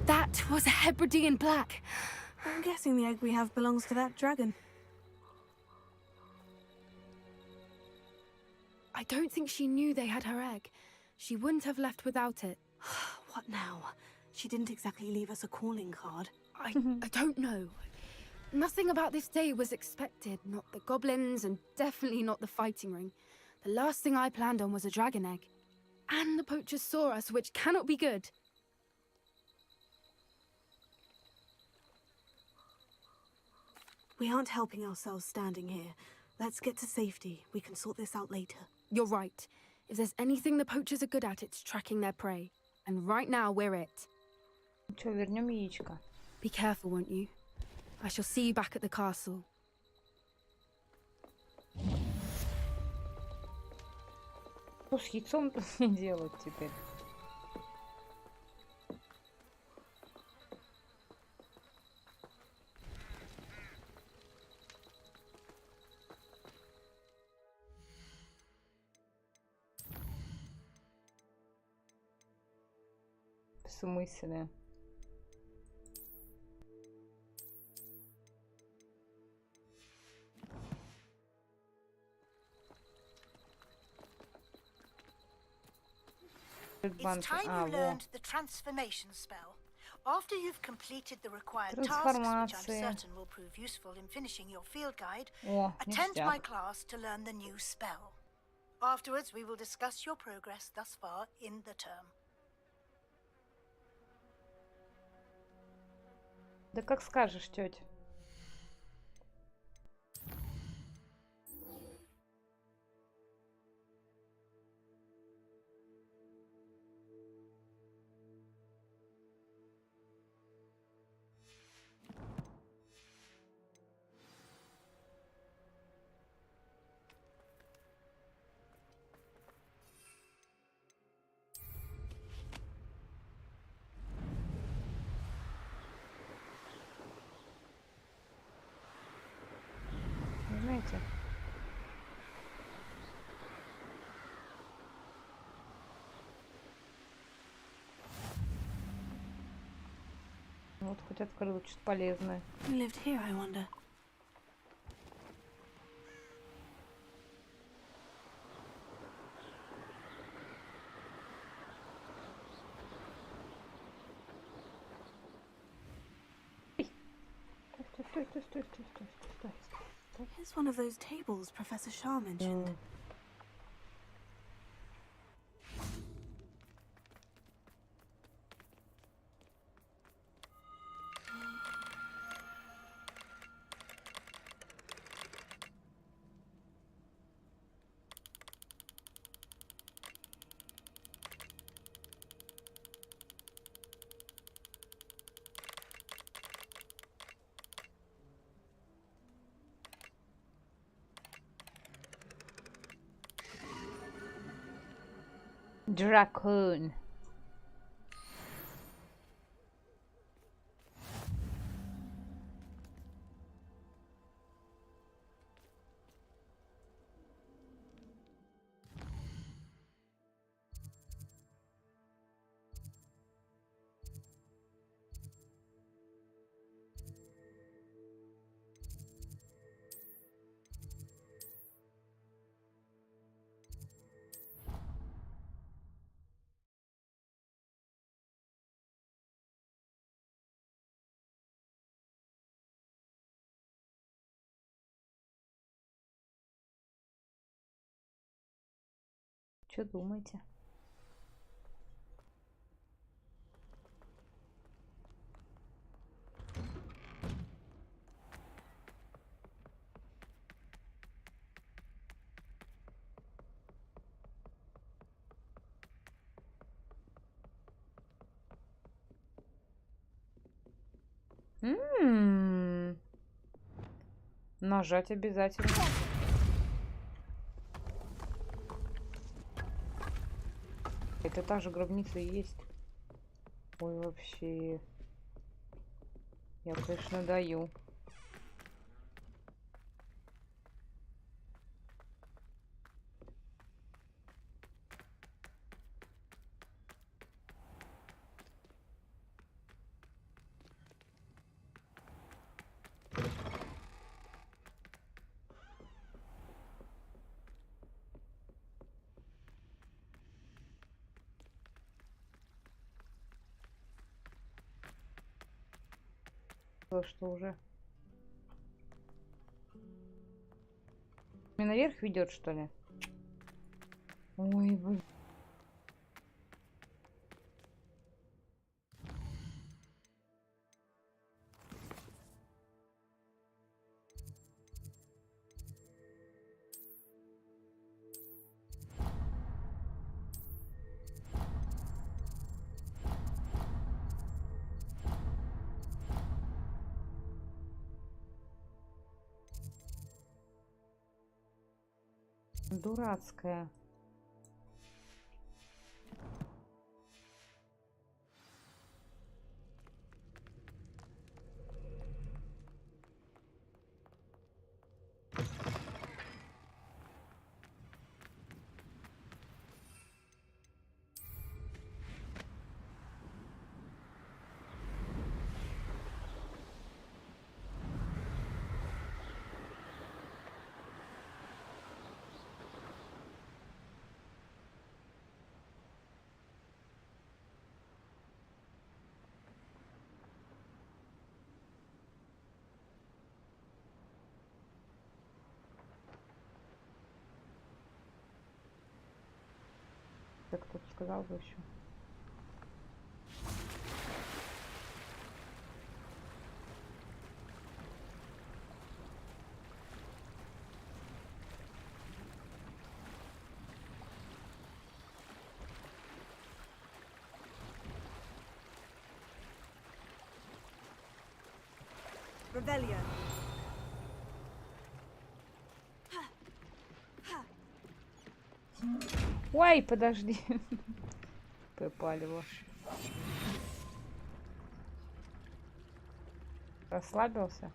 Speaker 7: That was a Hebridean black.
Speaker 9: I'm guessing the egg we have belongs to that dragon.
Speaker 7: I don't think she knew they had her egg. She wouldn't have left without it.
Speaker 9: What now? She didn't exactly leave us a calling card.
Speaker 7: I don't know. Nothing about this day was expected. Not the goblins, and definitely not the fighting ring. The last thing I planned on was a dragon egg. And the poachers saw us, which cannot be good.
Speaker 9: We aren't helping ourselves standing here. Let's get to safety. We can sort this out later.
Speaker 7: You're right. If there's anything the poachers are good at, it's tracking their prey. And right now, we're it.
Speaker 4: Чё, вернем яичко?
Speaker 7: Be careful, won't you? I shall see you back at the castle.
Speaker 4: Что с яйцом делать теперь? В смысле?
Speaker 12: It's time you learned the transformation spell. After you've completed the required tasks, which I'm certain will prove useful in finishing your field guide, attend my class to learn the new spell. Afterwards, we will discuss your progress thus far in the term.
Speaker 4: Да как скажешь, тетя. Знаете? Вот хоть открыл что-то полезное.
Speaker 9: Who lived here, I wonder?
Speaker 4: Стой.
Speaker 9: Here's one of those tables Professor Shah mentioned.
Speaker 4: Дракон. Что думаете? Нажать обязательно. Это та же гробница и есть. Ой, вообще. Я, конечно, даю. Что уже? Меня наверх ведет, что ли? Ой, блин. Дурацкая. Так кто-то сказал бы еще.
Speaker 9: Revelio.
Speaker 4: Ой, подожди. Попалило. Расслабился?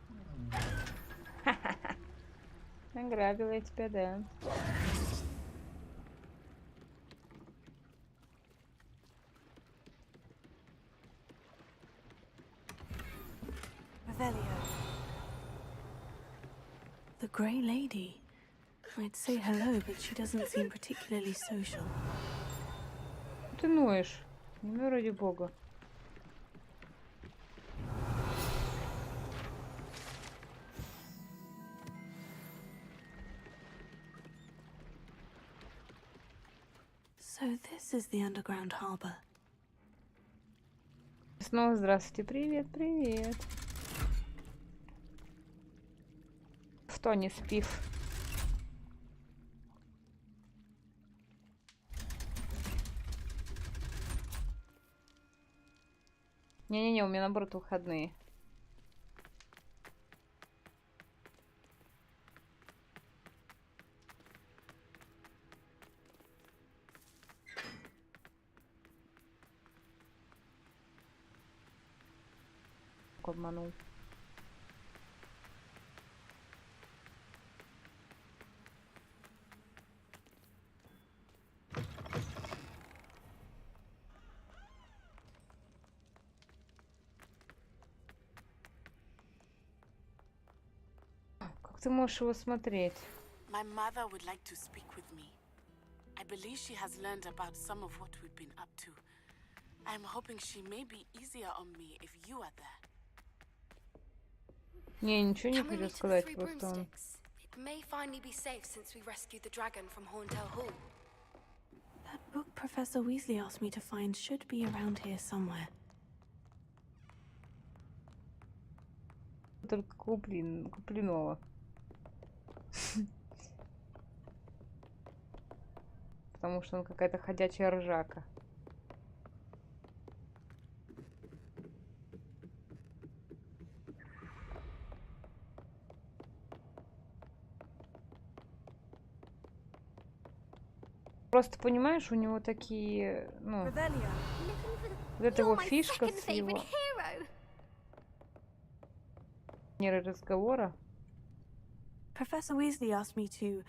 Speaker 4: Ограбила я тебя, да.
Speaker 9: Revelio. The Grey Lady. I'd say hello, but she doesn't seem particularly social.
Speaker 4: Ты ноешь. Ну, ради бога.
Speaker 9: So this is the underground harbor.
Speaker 4: Снова здравствуйте. Привет, привет. В тоне спив. Не-не-не, у меня наоборот выходные. Обманул. Как ты можешь его смотреть?
Speaker 13: My mother would like to speak with me. I believe she has learned about some of what we've been up to. I'm hoping she may be easier on me if you are there.
Speaker 4: Не, ничего не хочу сказать, просто он...
Speaker 14: It may finally be safe since we rescued the dragon from Horntail Hall.
Speaker 9: That book Professor Weasley asked me to find should be around here somewhere.
Speaker 4: Только куплинова. Потому что он какая-то ходячая ржака. Просто понимаешь, у него такие, ну, вот это его фишка с его манерой разговора.
Speaker 9: Professor Weasley asked me to,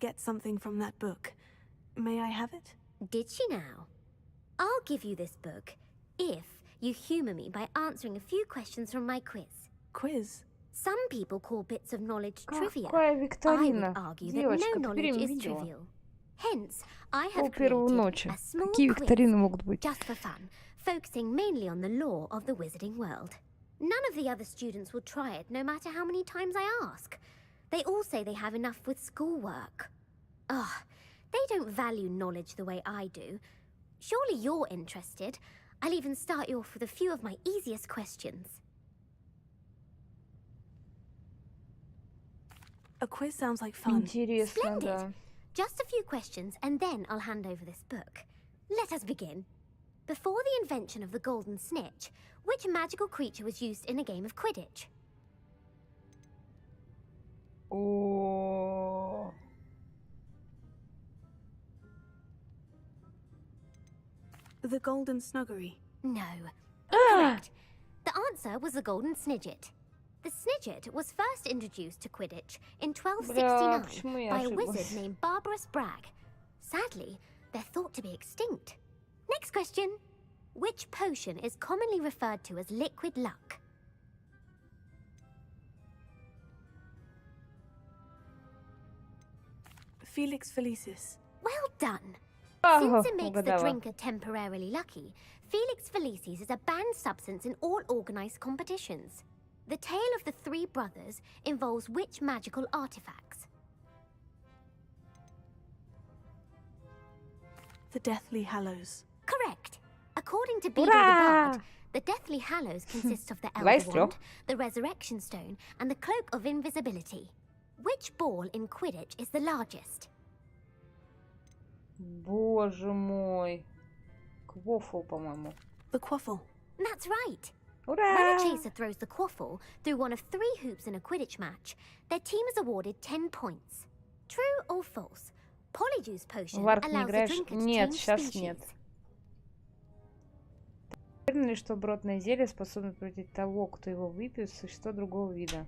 Speaker 9: get something from that book. May I have it?
Speaker 15: Did she now? I'll give you this book if you humor me by answering a few questions from my quiz.
Speaker 9: Quiz?
Speaker 15: Some people call bits of knowledge trivia.
Speaker 4: Какая
Speaker 15: I
Speaker 4: викторина?
Speaker 15: would argue
Speaker 4: Девочка,
Speaker 15: that no
Speaker 4: ты
Speaker 15: knowledge is
Speaker 4: видела?
Speaker 15: trivial. Hence, I
Speaker 4: Пол
Speaker 15: have
Speaker 4: первого
Speaker 15: created
Speaker 4: ночи.
Speaker 15: a small
Speaker 4: Какие
Speaker 15: quiz
Speaker 4: викторины могут быть?
Speaker 15: just for fun, focusing mainly on the lore of the wizarding world. None of the other students will try it, no matter how many times I ask. They all say they have enough with schoolwork. Ugh, they don't value knowledge the way I do. Surely you're interested. I'll even start you off with a few of my easiest questions.
Speaker 9: A quiz sounds like fun.
Speaker 4: Интересно,
Speaker 15: Splendid.
Speaker 4: да.
Speaker 15: Just a few questions, and then I'll hand over this book. Let us begin. Before the invention of the golden snitch, which magical creature was used in a game of
Speaker 9: The golden snuggery.
Speaker 15: No. Incorrect. The answer was the golden snidget. The snidget was first introduced to Quidditch in 1269 by a wizard named Barbarous Bragg. Sadly, they're thought to be extinct. Next question. Which potion is commonly referred to as liquid luck?
Speaker 9: Felix Felicis.
Speaker 15: Well done.
Speaker 4: Oh,
Speaker 15: Since it makes the drinker temporarily lucky, Felix Felicis is a banned substance in all organized competitions. The tale of the three brothers involves which magical artifacts?
Speaker 9: The Deathly Hallows.
Speaker 15: Correct. According to Beedle the Bard, the Deathly Hallows consists of the Elder Wand, the Resurrection Stone, and the Cloak of Invisibility. Which ball in Quidditch is the largest?
Speaker 4: Боже мой. Quaffle, по-моему.
Speaker 9: The Quaffle.
Speaker 15: That's right.
Speaker 4: Ура!
Speaker 15: When a chaser throws the quaffle through one of 3 hoops in a Quidditch match, their team is awarded 10 points. True or false? Polyjuice potion
Speaker 4: Варк не
Speaker 15: allows the
Speaker 4: играешь?
Speaker 15: drinker to
Speaker 4: Нет,
Speaker 15: change
Speaker 4: сейчас
Speaker 15: species.
Speaker 4: нет. Уверен ли, что бродное зелье способно превратить того, кто его выпьет, в существо другого вида?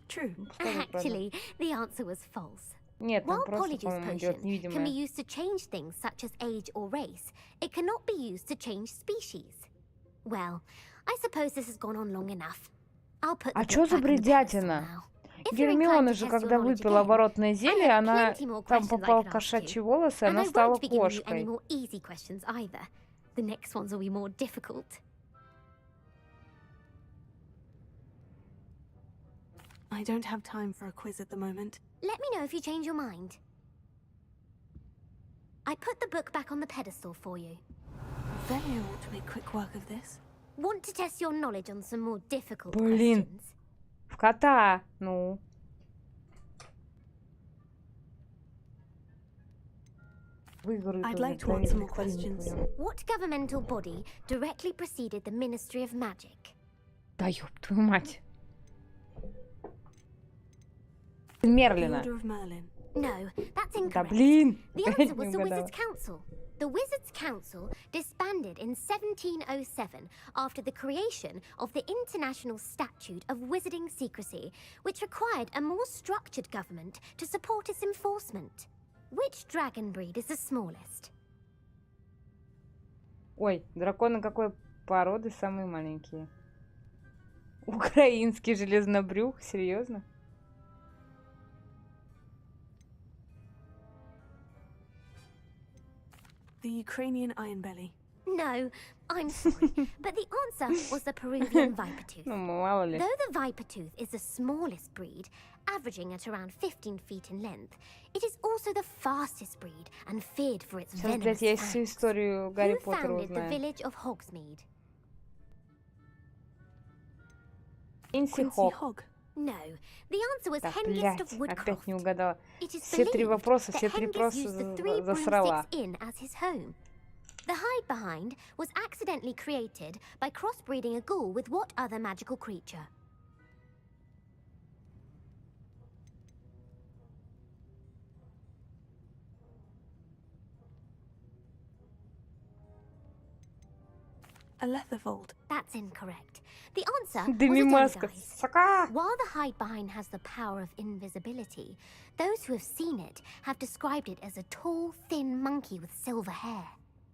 Speaker 9: True.
Speaker 15: Actually, the answer was false.
Speaker 4: Нет, там
Speaker 15: While
Speaker 4: просто,
Speaker 15: Polyjuice
Speaker 4: по-моему, идет
Speaker 15: potion can be
Speaker 4: невидимое.
Speaker 15: used to change things such as age or race, it cannot be used to change species. Well, I suppose this has gone on long enough. I'll put
Speaker 4: А
Speaker 15: the
Speaker 4: чё
Speaker 15: book
Speaker 4: за
Speaker 15: back on the pedestal
Speaker 4: бредятина?
Speaker 15: now. If you're inclined
Speaker 4: Гермиона
Speaker 15: to
Speaker 4: же,
Speaker 15: test
Speaker 4: когда
Speaker 15: your knowledge
Speaker 4: выпила
Speaker 15: again,
Speaker 4: оборотное зелье,
Speaker 15: I have
Speaker 4: она
Speaker 15: plenty more
Speaker 4: там
Speaker 15: questions I
Speaker 4: попал
Speaker 15: could ask
Speaker 4: кошачьи
Speaker 15: you.
Speaker 4: волосы, и
Speaker 15: And
Speaker 4: она
Speaker 15: I
Speaker 4: стала
Speaker 15: won't be giving you any
Speaker 4: кошкой.
Speaker 15: more easy questions either. The next ones will be more difficult.
Speaker 9: I don't have time for a quiz at the moment.
Speaker 15: Let me know if you change your mind. I put the book back on the pedestal for you.
Speaker 9: Then I ought to make quick work of this.
Speaker 15: Want to test your knowledge on some more difficult
Speaker 4: Блин.
Speaker 15: questions?
Speaker 4: В кота. Ну.
Speaker 9: I'd like to answer more questions.
Speaker 15: What governmental body directly preceded the Ministry of Magic?
Speaker 4: Да ёб твою мать.
Speaker 9: The
Speaker 4: Мерлина.
Speaker 9: Order of Merlin.
Speaker 15: No, that's
Speaker 4: Да
Speaker 15: incorrect.
Speaker 4: блин.
Speaker 15: The
Speaker 4: Опять
Speaker 15: answer
Speaker 4: не
Speaker 15: was the
Speaker 4: угадала.
Speaker 15: Wizards' Council. The Wizards' Council disbanded in 1707 after the creation of the International Statute of Wizarding Secrecy, which required a more structured government to support its enforcement. Which dragon breed is the smallest?
Speaker 4: Ой, драконы какой породы самые маленькие? Украинский железнобрюх? Серьезно?
Speaker 9: The Ukrainian Ironbelly.
Speaker 15: No, I'm sorry, but the answer was the Peruvian viper tooth.
Speaker 4: Ну, мало ли.
Speaker 15: Though the viper tooth is the smallest breed, averaging at around 15 feet in length, it is also the fastest breed and feared for its
Speaker 4: Сейчас,
Speaker 15: venomous
Speaker 4: блядь, я всю
Speaker 15: fangs.
Speaker 4: историю Гарри
Speaker 15: Who
Speaker 4: Поттера
Speaker 15: founded the
Speaker 4: узнаю.
Speaker 15: village of Hogsmeade?
Speaker 4: Quincy Hog.
Speaker 15: No, the answer was
Speaker 4: Да,
Speaker 15: Hengist of
Speaker 4: блядь, опять
Speaker 15: Woodcroft.
Speaker 4: не угадала.
Speaker 15: It is
Speaker 4: Все 3
Speaker 15: believed
Speaker 4: вопроса,
Speaker 15: that
Speaker 4: все 3
Speaker 15: Hengist
Speaker 4: просто
Speaker 15: used the 3
Speaker 4: засрала.
Speaker 15: broomsticks inn as his home. The hide behind was accidentally created by crossbreeding a ghoul with what other magical creature?
Speaker 9: A Letherfold.
Speaker 15: That's incorrect. The answer was a
Speaker 4: Дымимаска.
Speaker 15: Demiguise.
Speaker 4: Сука!
Speaker 15: While the hide behind has the power of invisibility, those who have seen it have described it as a tall, thin monkey with silver hair.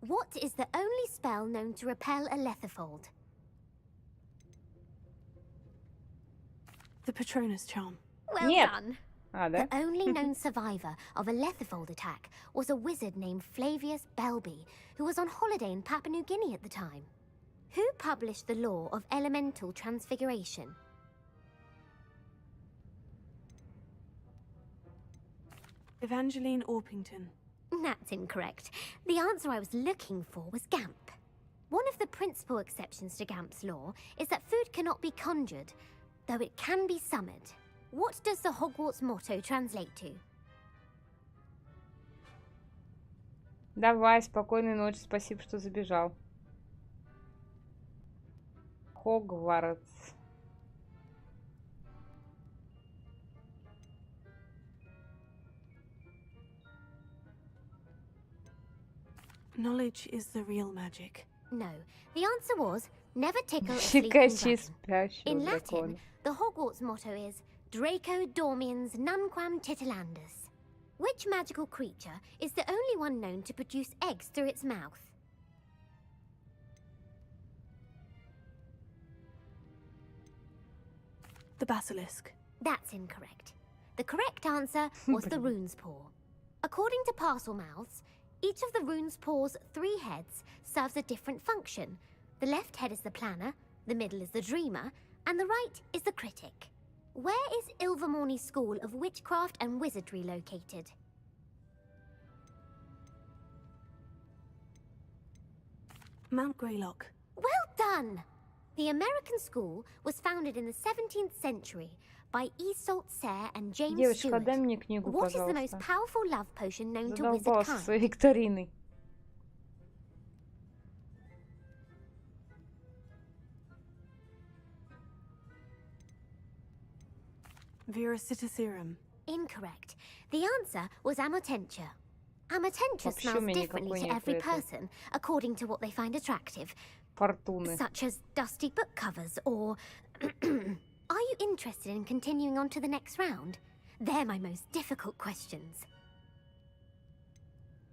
Speaker 15: What is the only spell known to repel a Letherfold?
Speaker 9: The Patronus Charm.
Speaker 15: Well
Speaker 4: Нет.
Speaker 15: done.
Speaker 4: А, да?
Speaker 15: The only known survivor of a Letherfold attack was a wizard named Flavius Belby, who was on holiday in Papua New Guinea at the time. Who published the law of elemental transfiguration?
Speaker 9: Evangeline Orpington.
Speaker 15: That's incorrect. The answer I was looking for was Gamp. One of the principal exceptions to Gamp's law is that food cannot be conjured, though it can be summoned. What does the Hogwarts motto translate to?
Speaker 4: Давай, спокойной ночи, спасибо, что забежал. Хогвартс.
Speaker 9: Knowledge is the real magic.
Speaker 15: No, the answer was never tickle a sleeping
Speaker 4: Щекочи
Speaker 15: dragon.
Speaker 4: спящего
Speaker 15: In Latin,
Speaker 4: дракона.
Speaker 15: the Hogwarts motto is Draco Dormiens Nunquam Titilandus. Which magical creature is the only one known to produce eggs through its mouth?
Speaker 9: The basilisk.
Speaker 15: That's incorrect. The correct answer was the rune's paw. According to parcel mouths, each of the rune's paw's 3 heads serves a different function. The left head is the planner, the middle is the dreamer, and the right is the critic. Where is Ilvermorny School of Witchcraft and Wizardry located?
Speaker 9: Mount Greylock.
Speaker 15: Well done! The American school was founded in the 17th century by Isolde Sayre and James
Speaker 4: Девочка,
Speaker 15: Stewart.
Speaker 4: дай мне книгу,
Speaker 15: What is the most
Speaker 4: пожалуйста.
Speaker 15: powerful love potion known to
Speaker 4: Задолбалась
Speaker 15: wizard
Speaker 4: со своей
Speaker 15: kind?
Speaker 4: викториной.
Speaker 9: Veracitiserum.
Speaker 15: Incorrect. The answer was Amotentia. Amotentia
Speaker 4: Вообще у
Speaker 15: smells
Speaker 4: меня
Speaker 15: differently
Speaker 4: никакой
Speaker 15: to every
Speaker 4: нет этой
Speaker 15: person, according to what they find attractive,
Speaker 4: фортуны.
Speaker 15: such as dusty book covers or... Are you interested in continuing on to the next round? They're my most difficult questions.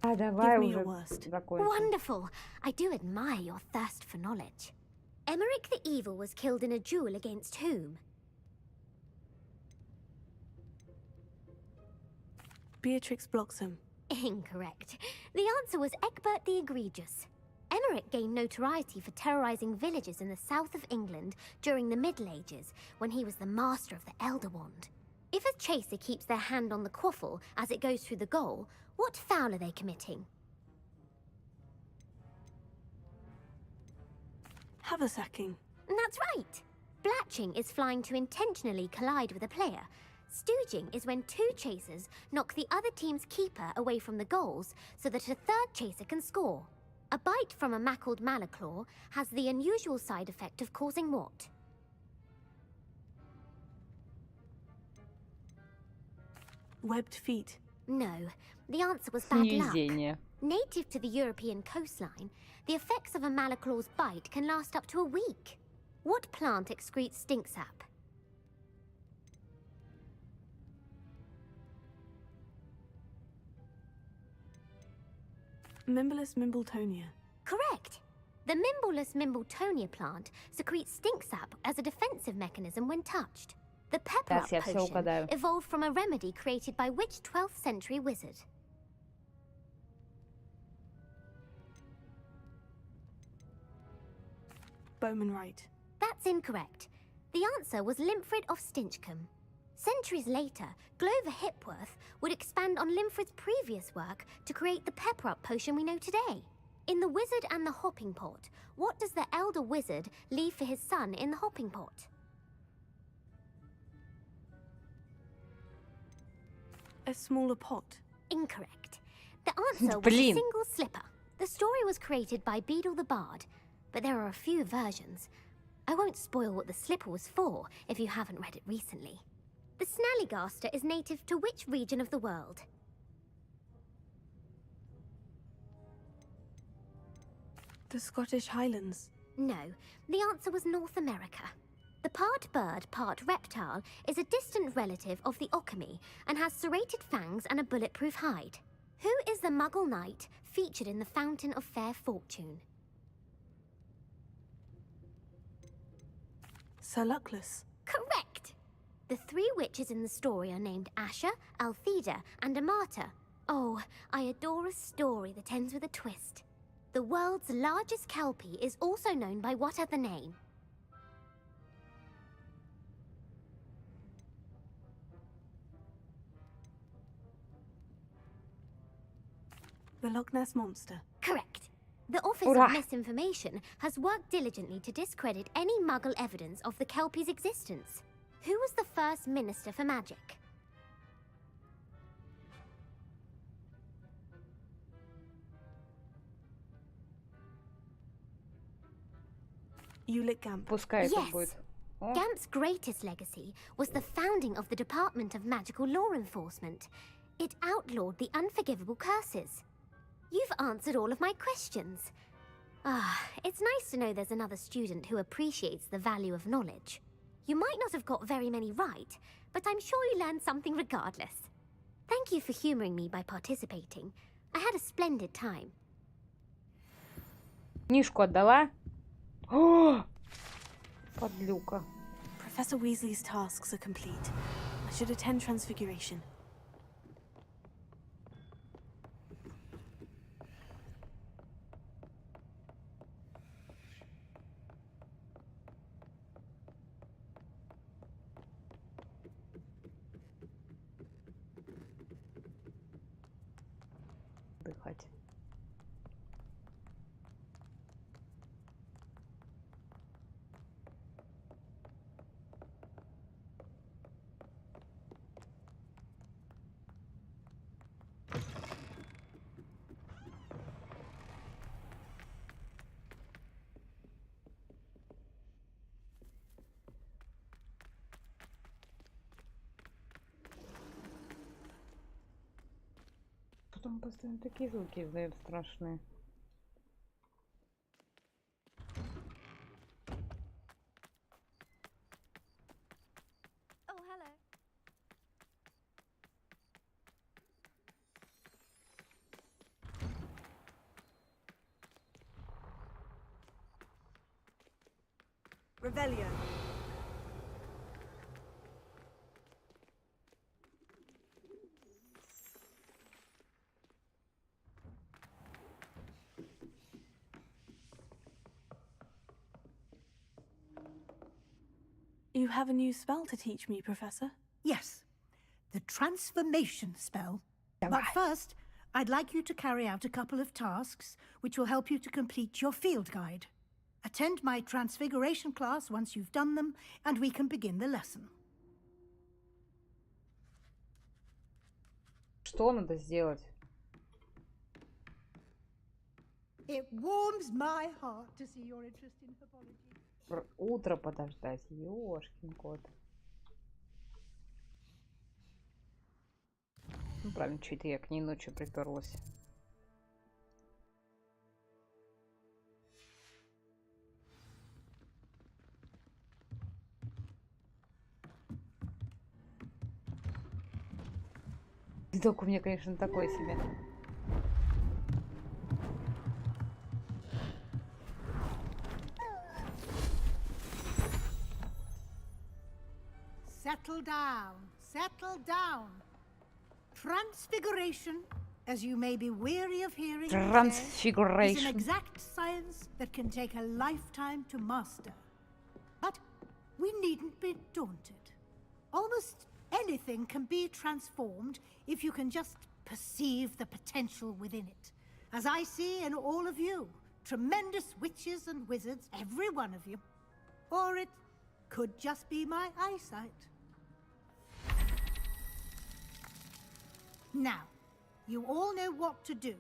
Speaker 4: А давай
Speaker 9: Give me
Speaker 4: уже
Speaker 9: your worst.
Speaker 4: закончим.
Speaker 15: Wonderful! I do admire your thirst for knowledge. Emmerich the Evil was killed in a duel against whom?
Speaker 9: Beatrix Bloxham.
Speaker 15: Incorrect. The answer was Egbert the Egregious. Emmerich gained notoriety for terrorizing villages in the south of England during the Middle Ages, when he was the master of the Elder Wand. If a chaser keeps their hand on the quaffle as it goes through the goal, what foul are they committing?
Speaker 9: Haversacking.
Speaker 15: That's right. Blatching is flying to intentionally collide with a player. Stooging is when 2 chasers knock the other team's keeper away from the goals so that a third chaser can score. A bite from a mackled malaclaw has the unusual side effect of causing what?
Speaker 9: Webbed feet.
Speaker 15: No, the answer was bad luck.
Speaker 4: Невезение.
Speaker 15: Native to the European coastline, the effects of a malaclaw's bite can last up to a week. What plant excretes stink sap?
Speaker 9: Mimbless Mimbletonia.
Speaker 15: Correct. The Mimbleless Mimbletonia plant secretes stink sap as a defensive mechanism when touched. The pepper up
Speaker 4: Сейчас я всё
Speaker 15: potion
Speaker 4: угадаю.
Speaker 15: evolved from a remedy created by which 12th century wizard?
Speaker 9: Bowman Wright.
Speaker 15: That's incorrect. The answer was Limfrid of Stinchcombe. Centuries later, Glover Hipworth would expand on Limfrid's previous work to create the pepper-up potion we know today. In The Wizard and the Hopping Pot, what does the elder wizard leave for his son in the hopping pot?
Speaker 9: A smaller pot.
Speaker 15: Incorrect. The answer was a
Speaker 4: Блин.
Speaker 15: single slipper. The story was created by Beadle the Bard, but there are a few versions. I won't spoil what the slipper was for if you haven't read it recently. The Snallygaster is native to which region of the world?
Speaker 9: The Scottish Highlands.
Speaker 15: No, the answer was North America. The part bird, part reptile is a distant relative of the Occamy and has serrated fangs and a bulletproof hide. Who is the Muggle knight featured in the Fountain of Fair Fortune?
Speaker 9: Sir Luckless.
Speaker 15: Correct! The 3 witches in the story are named Asha, Altheda, and Amata. Oh, I adore a story that ends with a twist. The world's largest kelpie is also known by what other name?
Speaker 9: The Loch Ness Monster.
Speaker 15: Correct. The Office
Speaker 4: Hurrah.
Speaker 15: of Misinformation has worked diligently to discredit any Muggle evidence of the kelpie's existence. Who was the first Minister for Magic?
Speaker 9: Ulick Gamp.
Speaker 4: Пускай это
Speaker 15: Yes.
Speaker 4: будет. О,
Speaker 15: Gamp's greatest legacy was the founding of the Department of Magical Law Enforcement. It outlawed the unforgivable curses. You've answered all of my questions. It's nice to know there's another student who appreciates the value of knowledge. You might not have got very many right, but I'm sure you learned something regardless. Thank you for humoring me by participating. I had a splendid time.
Speaker 1: Книжку отдала? О! Подлюка.
Speaker 7: Professor Weasley's tasks are complete. I should attend Transfiguration.
Speaker 1: Дыхать. Потом постоянно такие звуки издает страшные.
Speaker 3: Oh, hello.
Speaker 2: Revelio.
Speaker 7: You have a new spell to teach me, Professor?
Speaker 12: Yes, the transformation spell. But first, I'd like you to carry out a couple of tasks which will help you to complete your field guide. Attend my transfiguration class once you've done them, and we can begin the lesson.
Speaker 1: Что надо сделать?
Speaker 12: It warms my heart to see your interest in herbology.
Speaker 1: Утро подождать. Ёшкин кот. Ну, правильно, чё-то я к ней ночью приперлась. Видок у меня, конечно, такой себе.
Speaker 12: Settle down, settle down. Transfiguration, as you may be weary of hearing,
Speaker 1: Transfiguration.
Speaker 12: is an exact science that can take a lifetime to master. But we needn't be daunted. Almost anything can be transformed if you can just perceive the potential within it. As I see in all of you, tremendous witches and wizards, every one of you. Or it could just be my eyesight. Now, you all know what to do.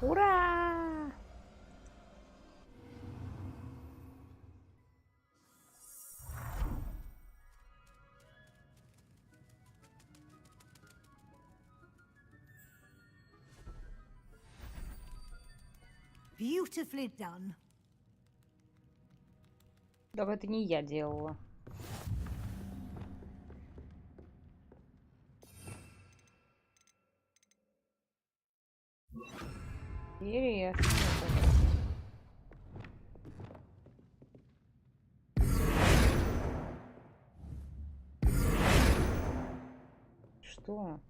Speaker 1: Ура!
Speaker 12: Beautifully done.
Speaker 1: Да, это не я делала. Интересно. Что?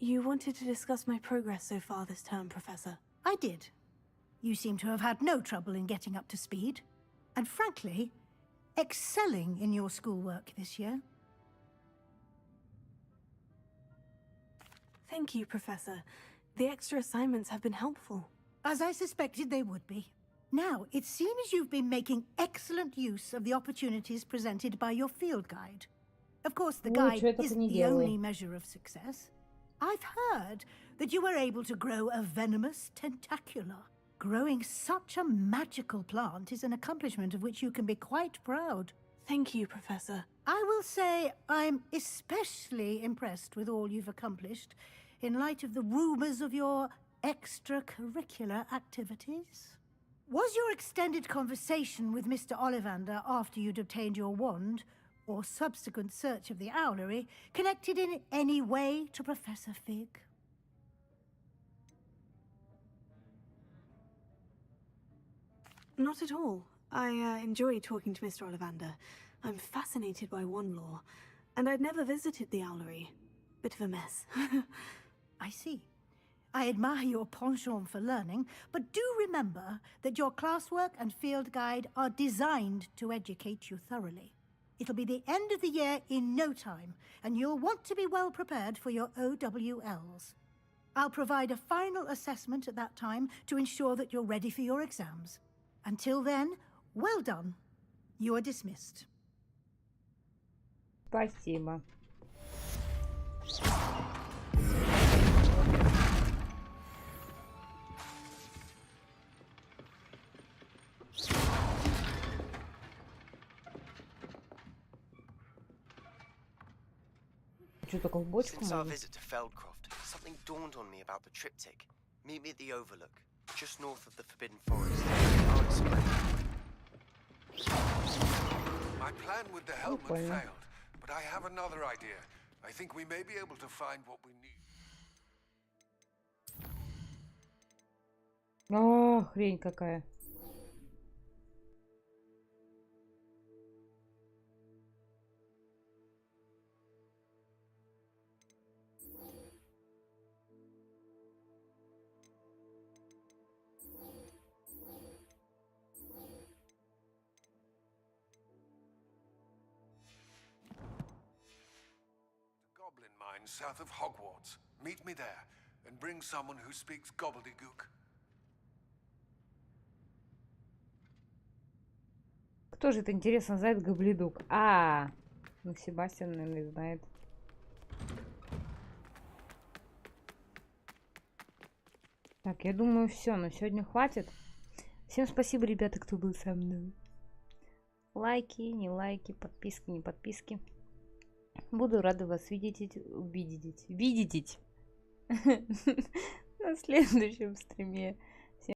Speaker 7: You wanted to discuss my progress so far this term, Professor.
Speaker 12: I did. You seem to have had no trouble in getting up to speed. And frankly, excelling in your schoolwork this year.
Speaker 7: Thank you, Professor. The extra assignments have been helpful.
Speaker 12: As I suspected they would be. Now, it seems you've been making excellent use of the opportunities presented by your field guide. Of course, the guide isn't the only measure of success. I've heard that you were able to grow a venomous tentacula. Growing such a magical plant is an accomplishment of which you can be quite proud.
Speaker 7: Thank you, Professor.
Speaker 12: I will say I'm especially impressed with all you've accomplished in light of the rumors of your extracurricular activities. Was your extended conversation with Mr. Ollivander after you'd obtained your wand, or subsequent search of the owlery, connected in any way to Professor Fig?
Speaker 9: Not at all. I enjoy talking to Mr. Ollivander. I'm fascinated by wand lore, and I'd never visited the owlery. Bit of a mess.
Speaker 12: I see. I admire your penchant for learning, but do remember that your classwork and field guide are designed to educate you thoroughly. It'll be the end of the year in no time, and you'll want to be well prepared for your OWLs. I'll provide a final assessment at that time to ensure that you're ready for your exams. Until then, well done. You are dismissed.
Speaker 4: Спасибо.
Speaker 16: Since our visit to Feldcroft, something dawned on me about the triptych. Meet me at the Overlook, just north of the Forbidden Forest. I'll explain.
Speaker 10: My plan with the helmet failed, but I have another idea. I think we may be able to find what we need.
Speaker 4: О, хрень какая.
Speaker 10: South of Hogwarts. Meet me there, and bring someone who speaks gobbledygook.
Speaker 4: Кто же это, интересно, знает гоблидук? Ну Себастьян, наверное, знает. Так, я думаю, все, на сегодня хватит. Всем спасибо, ребята, кто был со мной. Лайки, не лайки, подписки, не подписки. Буду рада вас видеть на следующем стриме.